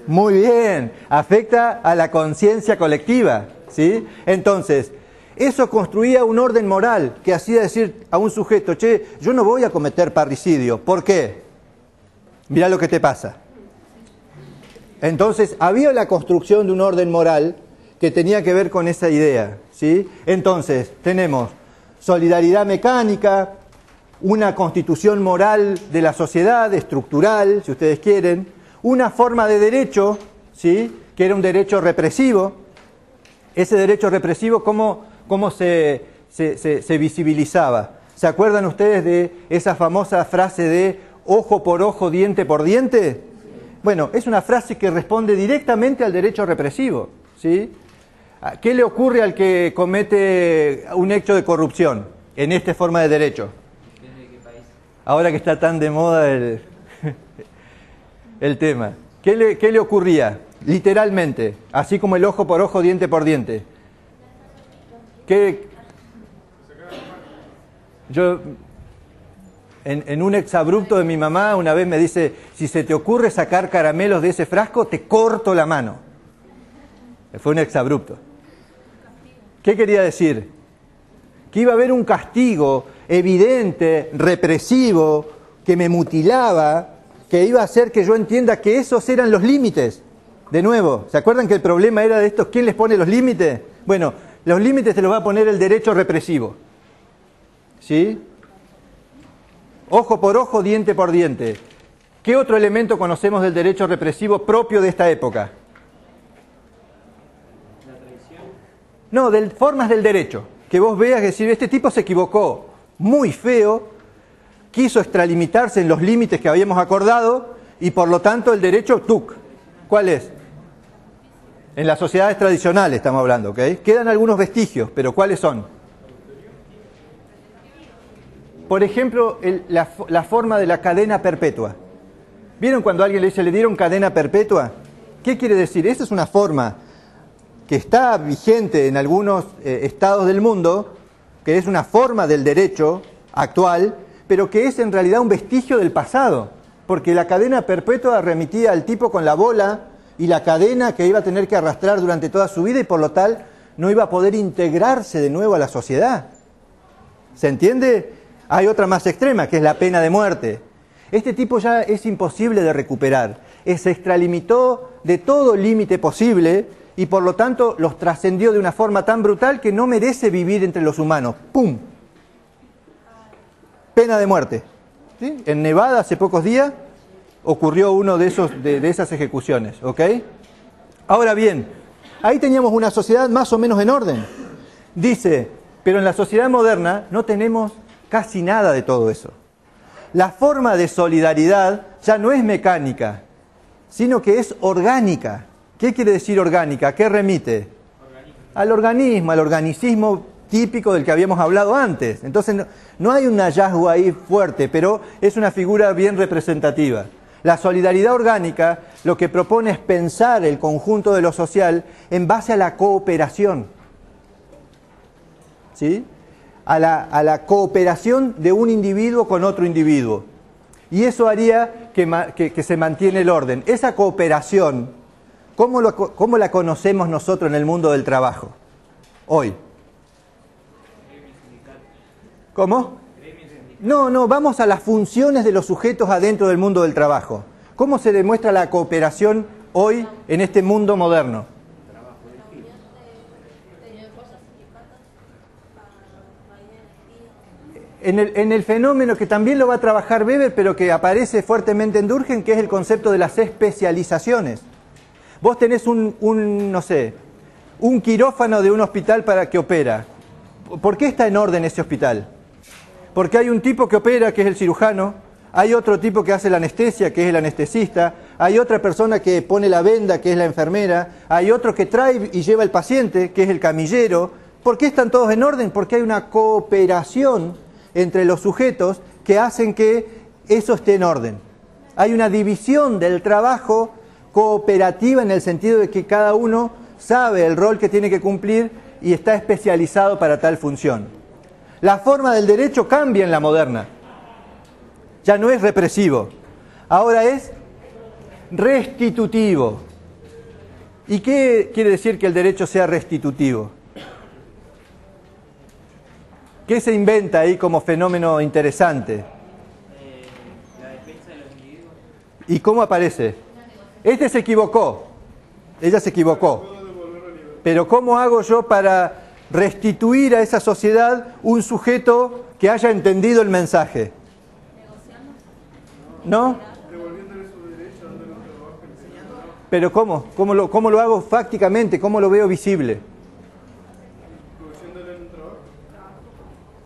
A: Muy bien, afecta a la conciencia colectiva. ¿Sí? Entonces, eso construía un orden moral que hacía decir a un sujeto, che, yo no voy a cometer parricidio. ¿Por qué? Mirá lo que te pasa. Entonces, había la construcción de un orden moral que tenía que ver con esa idea. ¿Sí? Entonces, tenemos solidaridad mecánica, una constitución moral de la sociedad, estructural, si ustedes quieren, una forma de derecho, ¿sí? Que era un derecho represivo. Ese derecho represivo, ¿cómo se visibilizaba? ¿Se acuerdan ustedes de esa famosa frase de ojo por ojo, diente por diente? Bueno, es una frase que responde directamente al derecho represivo, ¿sí? ¿Qué le ocurre al que comete un hecho de corrupción en esta forma de derecho? Ahora que está tan de moda el tema. ¿Qué le ocurría? Literalmente, así como el ojo por ojo, diente por diente. Yo, en un exabrupto de mi mamá, una vez me dice, si se te ocurre sacar caramelos de ese frasco, te corto la mano. Fue un exabrupto. ¿Qué quería decir? Que iba a haber un castigo evidente, represivo, que me mutilaba, que iba a hacer que yo entienda que esos eran los límites. De nuevo, ¿se acuerdan que el problema era de estos? ¿Quién les pone los límites? Bueno, los límites te los va a poner el derecho represivo. ¿Sí? Ojo por ojo, diente por diente. ¿Qué otro elemento conocemos del derecho represivo propio de esta época?
I: La traición.
A: No, formas del derecho. Que vos veas que decir, este tipo se equivocó muy feo, quiso extralimitarse en los límites que habíamos acordado y por lo tanto el derecho, ¡tuc! ¿Cuál es? En las sociedades tradicionales estamos hablando, ¿ok? Quedan algunos vestigios, pero ¿cuáles son? Por ejemplo, la forma de la cadena perpetua. ¿Vieron cuando a alguien le dice, le dieron cadena perpetua? ¿Qué quiere decir? Esa es una forma que está vigente en algunos estados del mundo, que es una forma del derecho actual, pero que es en realidad un vestigio del pasado, porque la cadena perpetua remitía al tipo con la bola y la cadena que iba a tener que arrastrar durante toda su vida y por lo tal no iba a poder integrarse de nuevo a la sociedad. ¿Se entiende? Hay otra más extrema, que es la pena de muerte. Este tipo ya es imposible de recuperar. Se extralimitó de todo límite posible y por lo tanto los trascendió de una forma tan brutal que no merece vivir entre los humanos. ¡Pum! Pena de muerte. ¿Sí? En Nevada hace pocos días ocurrió uno de esas ejecuciones. ¿Ok? Ahora bien, ahí teníamos una sociedad más o menos en orden. Dice, pero en la sociedad moderna no tenemos casi nada de todo eso. La forma de solidaridad ya no es mecánica, sino que es orgánica. ¿Qué quiere decir orgánica? ¿A qué remite? Al organismo, al organicismo típico del que habíamos hablado antes. Entonces no hay un hallazgo ahí fuerte, pero es una figura bien representativa. La solidaridad orgánica lo que propone es pensar el conjunto de lo social en base a la cooperación. ¿Sí? A la cooperación de un individuo con otro individuo. Y eso haría que se mantiene el orden. Esa cooperación, ¿cómo la conocemos nosotros en el mundo del trabajo hoy? ¿Cómo? No, vamos a las funciones de los sujetos adentro del mundo del trabajo. ¿Cómo se demuestra la cooperación hoy en este mundo moderno? En el fenómeno que también lo va a trabajar Weber, pero que aparece fuertemente en Durkheim, que es el concepto de las especializaciones. Vos tenés un quirófano de un hospital para que opera. ¿Por qué está en orden ese hospital? Porque hay un tipo que opera, que es el cirujano, hay otro tipo que hace la anestesia, que es el anestesista, hay otra persona que pone la venda, que es la enfermera, hay otro que trae y lleva al paciente, que es el camillero. ¿Por qué están todos en orden? Porque hay una cooperación entre los sujetos que hacen que eso esté en orden. Hay una división del trabajo cooperativa en el sentido de que cada uno sabe el rol que tiene que cumplir y está especializado para tal función. La forma del derecho cambia en la moderna. Ya no es represivo, ahora es restitutivo. ¿Y qué quiere decir que el derecho sea restitutivo? ¿Qué se inventa ahí como fenómeno interesante?
I: La defensa de los individuos.
A: ¿Y cómo aparece? Este se equivocó, ella se equivocó. Pero ¿cómo hago yo para restituir a esa sociedad un sujeto que haya entendido el mensaje? ¿No? ¿Pero cómo? ¿Cómo lo hago fácticamente? ¿Cómo lo veo visible?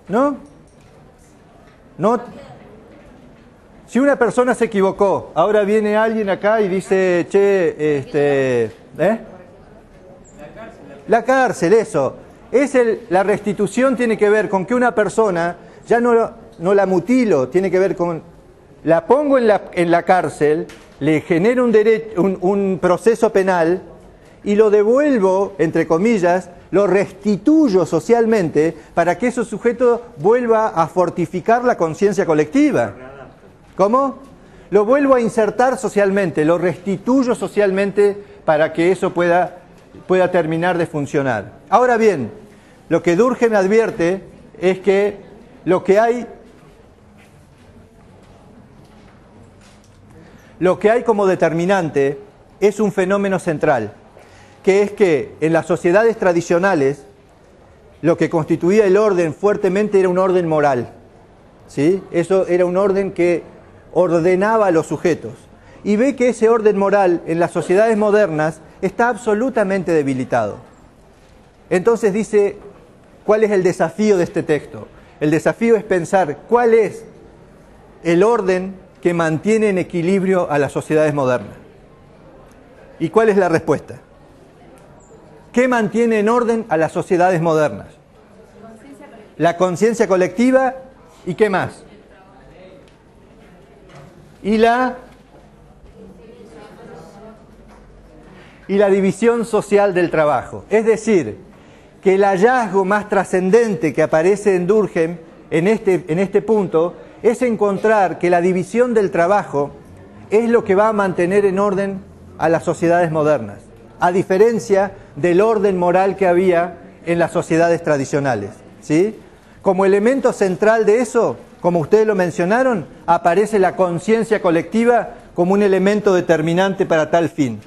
A: ¿No? No. Si una persona se equivocó, ahora viene alguien acá y dice, che, La cárcel, eso. La restitución tiene que ver con que una persona, ya no la mutilo, tiene que ver con, la pongo en la cárcel, le genero un proceso penal y lo devuelvo, entre comillas, lo restituyo socialmente para que ese sujeto vuelva a fortificar la conciencia colectiva. ¿Cómo? Lo vuelvo a insertar socialmente, lo restituyo socialmente para que eso pueda terminar de funcionar. Ahora bien, lo que Durkheim advierte es que lo que hay como determinante es un fenómeno central, que es que en las sociedades tradicionales lo que constituía el orden fuertemente era un orden moral, ¿sí? Eso era un orden que ordenaba a los sujetos. Y ve que ese orden moral en las sociedades modernas está absolutamente debilitado. Entonces dice, ¿cuál es el desafío de este texto? El desafío es pensar cuál es el orden que mantiene en equilibrio a las sociedades modernas. ¿Y cuál es la respuesta? ¿Qué mantiene en orden a las sociedades modernas? La conciencia colectiva y ¿qué más? Y la división social del trabajo. Es decir, que el hallazgo más trascendente que aparece en Durkheim en este punto es encontrar que la división del trabajo es lo que va a mantener en orden a las sociedades modernas, a diferencia del orden moral que había en las sociedades tradicionales, ¿sí? Como elemento central de eso, como ustedes lo mencionaron, aparece la conciencia colectiva como un elemento determinante para tal fin.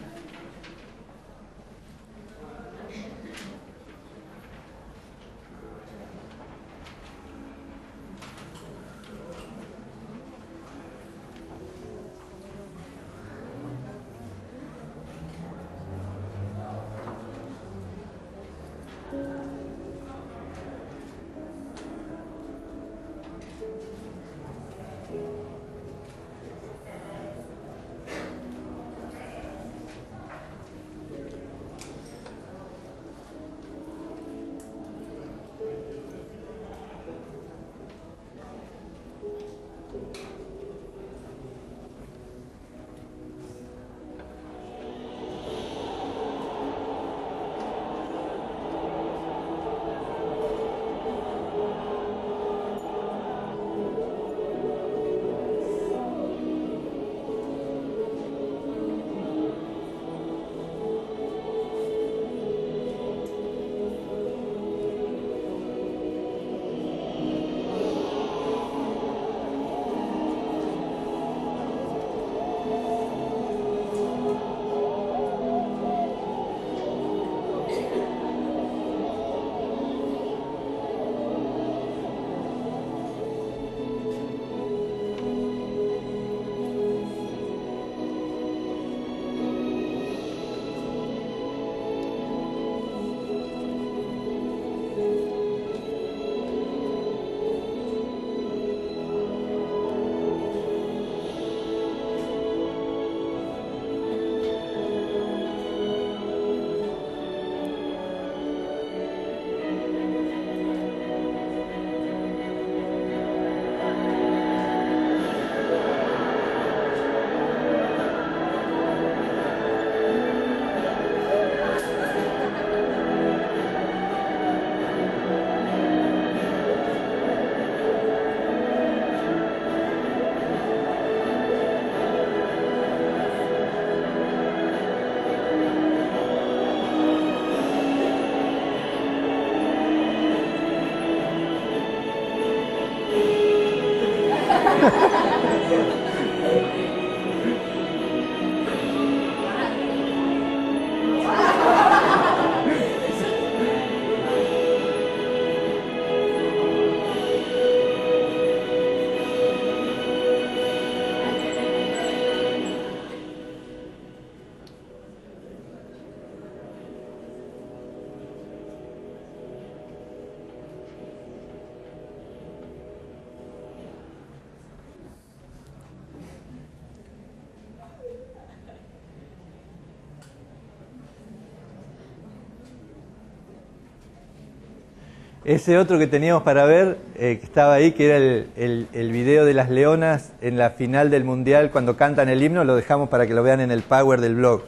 A: Ese otro que teníamos para ver, que estaba ahí, que era el video de las leonas en la final del Mundial, cuando cantan el himno, lo dejamos para que lo vean en el Power del blog,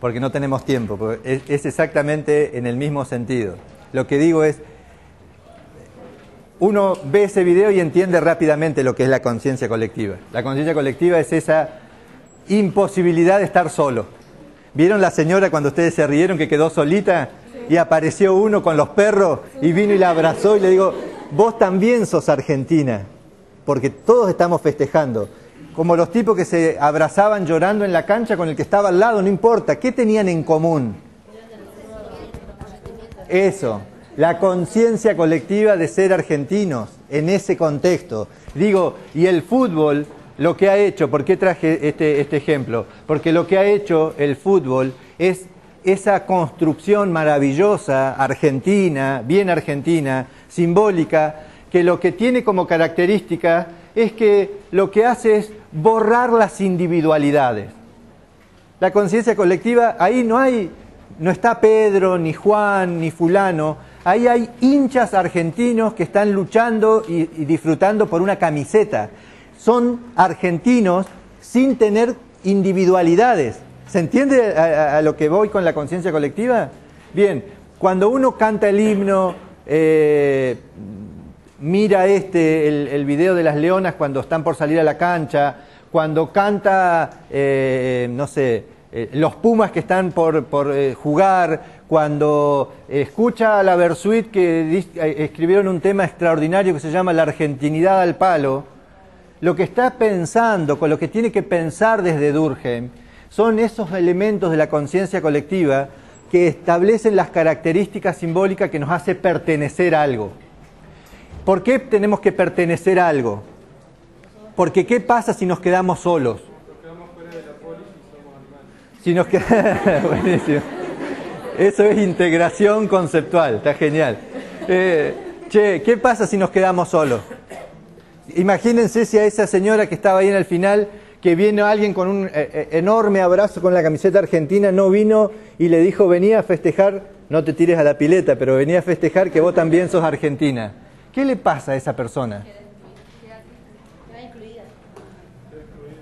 A: porque no tenemos tiempo, porque es exactamente en el mismo sentido. Lo que digo es, uno ve ese video y entiende rápidamente lo que es la conciencia colectiva. La conciencia colectiva es esa imposibilidad de estar solo. ¿Vieron la señora cuando ustedes se rieron que quedó solita? Y apareció uno con los perros y vino y la abrazó y le digo, vos también sos argentina, porque todos estamos festejando. Como los tipos que se abrazaban llorando en la cancha con el que estaba al lado, no importa, ¿qué tenían en común? Eso, la conciencia colectiva de ser argentinos en ese contexto. Digo, y el fútbol, lo que ha hecho, ¿por qué traje este ejemplo? Porque lo que ha hecho el fútbol es esa construcción maravillosa, argentina, bien argentina, simbólica, que lo que tiene como característica es que lo que hace es borrar las individualidades. La conciencia colectiva, ahí no está Pedro, ni Juan, ni fulano, ahí hay hinchas argentinos que están luchando y disfrutando por una camiseta. Son argentinos sin tener individualidades. ¿Se entiende a lo que voy con la conciencia colectiva? Bien, cuando uno canta el himno, mira el video de las leonas cuando están por salir a la cancha, cuando canta, los Pumas que están por jugar, cuando escucha a la Versuit que escribieron un tema extraordinario que se llama La Argentinidad al Palo, lo que está pensando, con lo que tiene que pensar desde Durkheim, son esos elementos de la conciencia colectiva que establecen las características simbólicas que nos hace pertenecer a algo. ¿Por qué tenemos que pertenecer a algo? Porque ¿qué pasa si nos quedamos solos?
C: Nos quedamos fuera de la polis y somos animales.
A: Buenísimo. Eso es integración conceptual, está genial. ¿Qué pasa si nos quedamos solos? Imagínense si a esa señora que estaba ahí en el final, que viene alguien con un enorme abrazo con la camiseta argentina, no vino y le dijo, venía a festejar, no te tires a la pileta, pero venía a festejar que vos también sos argentina. ¿Qué le pasa a esa persona?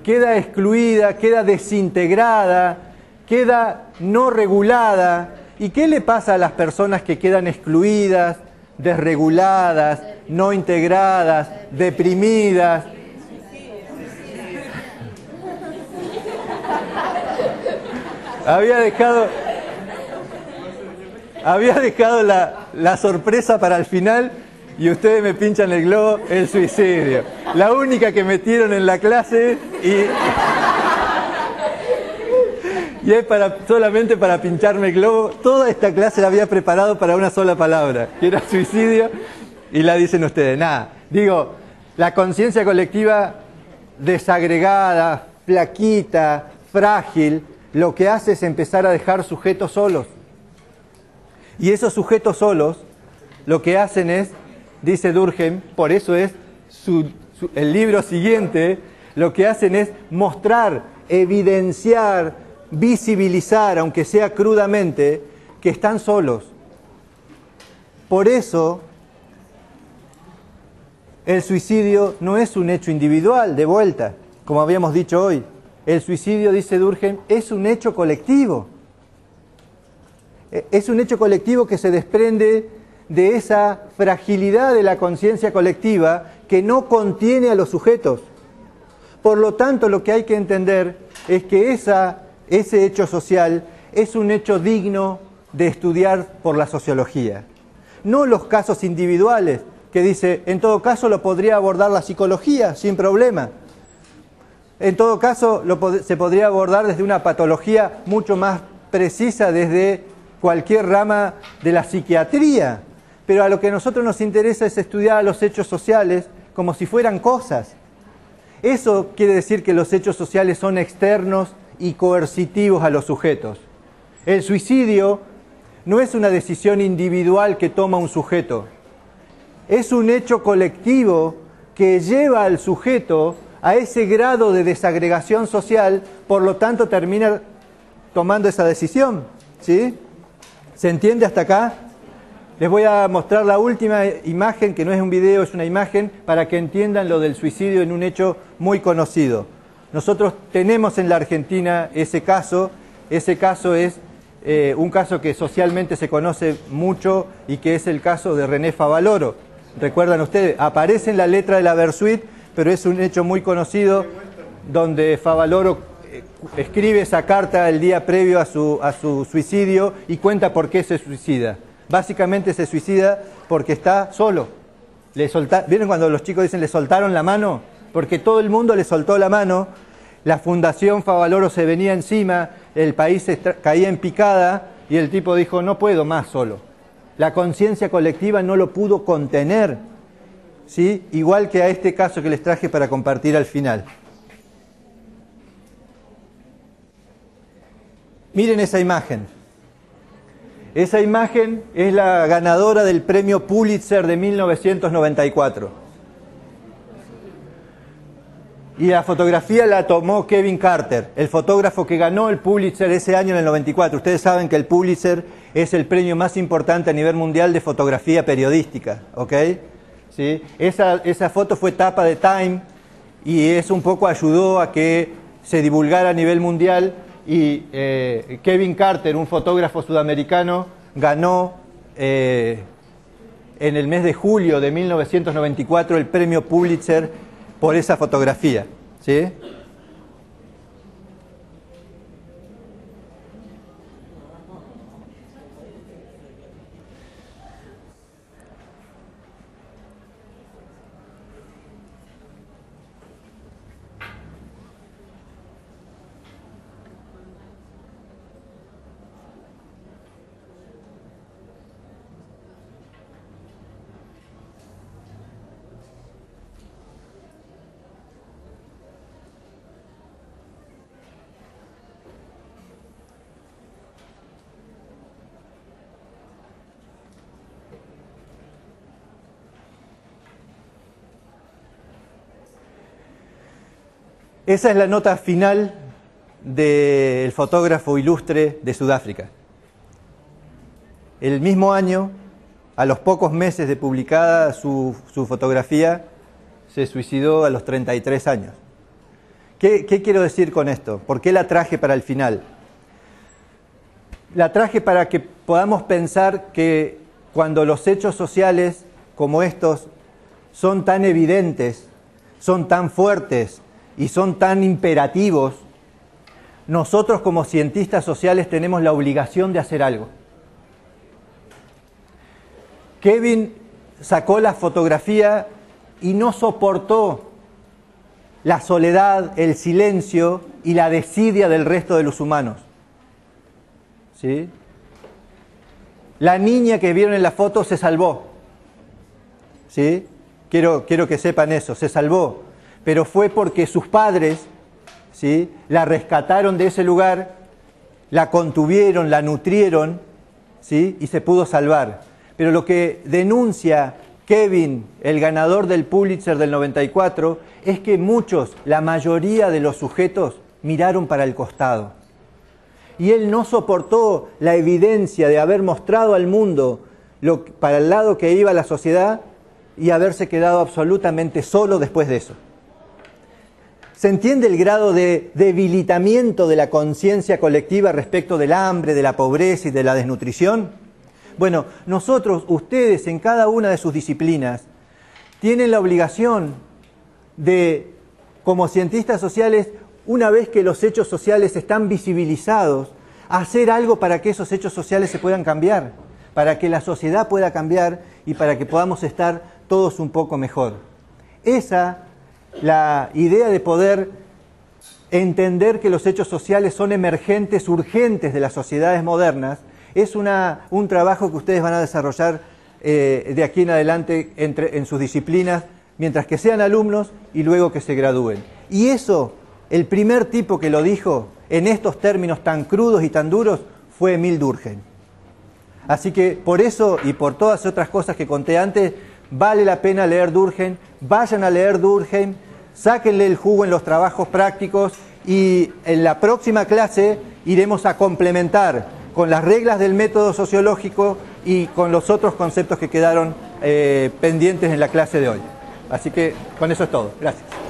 A: Queda excluida, queda desintegrada, queda no regulada. ¿Y qué le pasa a las personas que quedan excluidas, desreguladas, no integradas, deprimidas? Había dejado la sorpresa para el final y ustedes me pinchan el globo, el suicidio. La única que metieron en la clase y es solamente para pincharme el globo. Toda esta clase la había preparado para una sola palabra, que era suicidio, y la dicen ustedes. Nada, digo, la conciencia colectiva desagregada, flaquita, frágil, lo que hace es empezar a dejar sujetos solos. Y esos sujetos solos, lo que hacen es, dice Durkheim, por eso es el libro siguiente, lo que hacen es mostrar, evidenciar, visibilizar, aunque sea crudamente, que están solos. Por eso, el suicidio no es un hecho individual, de vuelta, como habíamos dicho hoy. El suicidio, dice Durkheim, es un hecho colectivo. Es un hecho colectivo que se desprende de esa fragilidad de la conciencia colectiva que no contiene a los sujetos. Por lo tanto, lo que hay que entender es que ese hecho social es un hecho digno de estudiar por la sociología. No los casos individuales, que dice, en todo caso lo podría abordar la psicología sin problema. En todo caso, se podría abordar desde una patología mucho más precisa, desde cualquier rama de la psiquiatría. Pero a lo que a nosotros nos interesa es estudiar los hechos sociales como si fueran cosas. Eso quiere decir que los hechos sociales son externos y coercitivos a los sujetos. El suicidio no es una decisión individual que toma un sujeto. Es un hecho colectivo que lleva al sujeto a ese grado de desagregación social, por lo tanto termina tomando esa decisión. ¿Sí? ¿Se entiende hasta acá? Les voy a mostrar la última imagen, que no es un video, es una imagen, para que entiendan lo del suicidio en un hecho muy conocido. Nosotros tenemos en la Argentina ese caso es un caso que socialmente se conoce mucho y que es el caso de René Favaloro. ¿Recuerdan ustedes? Aparece en la letra de la Versuit, pero es un hecho muy conocido donde Favaloro escribe esa carta el día previo a su suicidio y cuenta por qué se suicida. Básicamente se suicida porque está solo. ¿Vieron cuando los chicos dicen le soltaron la mano? Porque todo el mundo le soltó la mano. La Fundación Favaloro se venía encima, el país caía en picada y el tipo dijo, no puedo más solo. La conciencia colectiva no lo pudo contener, ¿sí? Igual que a este caso que les traje para compartir al final. Miren esa imagen. Esa imagen es la ganadora del premio Pulitzer de 1994. Y la fotografía la tomó Kevin Carter, el fotógrafo que ganó el Pulitzer ese año en el 94. Ustedes saben que el Pulitzer es el premio más importante a nivel mundial de fotografía periodística, ¿ok? ¿Sí? Esa foto fue tapa de Time y eso un poco ayudó a que se divulgara a nivel mundial y Kevin Carter, un fotógrafo sudamericano, ganó en el mes de julio de 1994 el premio Pulitzer por esa fotografía, ¿sí? Esa es la nota final del fotógrafo ilustre de Sudáfrica. El mismo año, a los pocos meses de publicada su fotografía, se suicidó a los 33 años. ¿Qué quiero decir con esto? ¿Por qué la traje para el final? La traje para que podamos pensar que cuando los hechos sociales como estos son tan evidentes, son tan fuertes, y son tan imperativos, nosotros como cientistas sociales tenemos la obligación de hacer algo. Kevin sacó la fotografía y no soportó la soledad, el silencio y la desidia del resto de los humanos. ¿Sí? La niña que vieron en la foto se salvó. ¿Sí? Quiero que sepan eso, se salvó. Pero fue porque sus padres, ¿sí?, la rescataron de ese lugar, la contuvieron, la nutrieron, ¿sí?, y se pudo salvar. Pero lo que denuncia Kevin, el ganador del Pulitzer del 94, es que la mayoría de los sujetos miraron para el costado. Y él no soportó la evidencia de haber mostrado al mundo para el lado que iba la sociedad y haberse quedado absolutamente solo después de eso. ¿Se entiende el grado de debilitamiento de la conciencia colectiva respecto del hambre, de la pobreza y de la desnutrición? Bueno, nosotros, ustedes, en cada una de sus disciplinas, tienen la obligación de, como cientistas sociales, una vez que los hechos sociales están visibilizados, hacer algo para que esos hechos sociales se puedan cambiar, para que la sociedad pueda cambiar y para que podamos estar todos un poco mejor. La idea de poder entender que los hechos sociales son emergentes, urgentes de las sociedades modernas, es un trabajo que ustedes van a desarrollar de aquí en adelante en sus disciplinas, mientras que sean alumnos y luego que se gradúen. Y eso, el primer tipo que lo dijo en estos términos tan crudos y tan duros, fue Emil Durkheim. Así que por eso y por todas otras cosas que conté antes, vale la pena leer Durkheim, vayan a leer Durkheim, sáquenle el jugo en los trabajos prácticos y en la próxima clase iremos a complementar con las reglas del método sociológico y con los otros conceptos que quedaron pendientes en la clase de hoy. Así que con eso es todo. Gracias.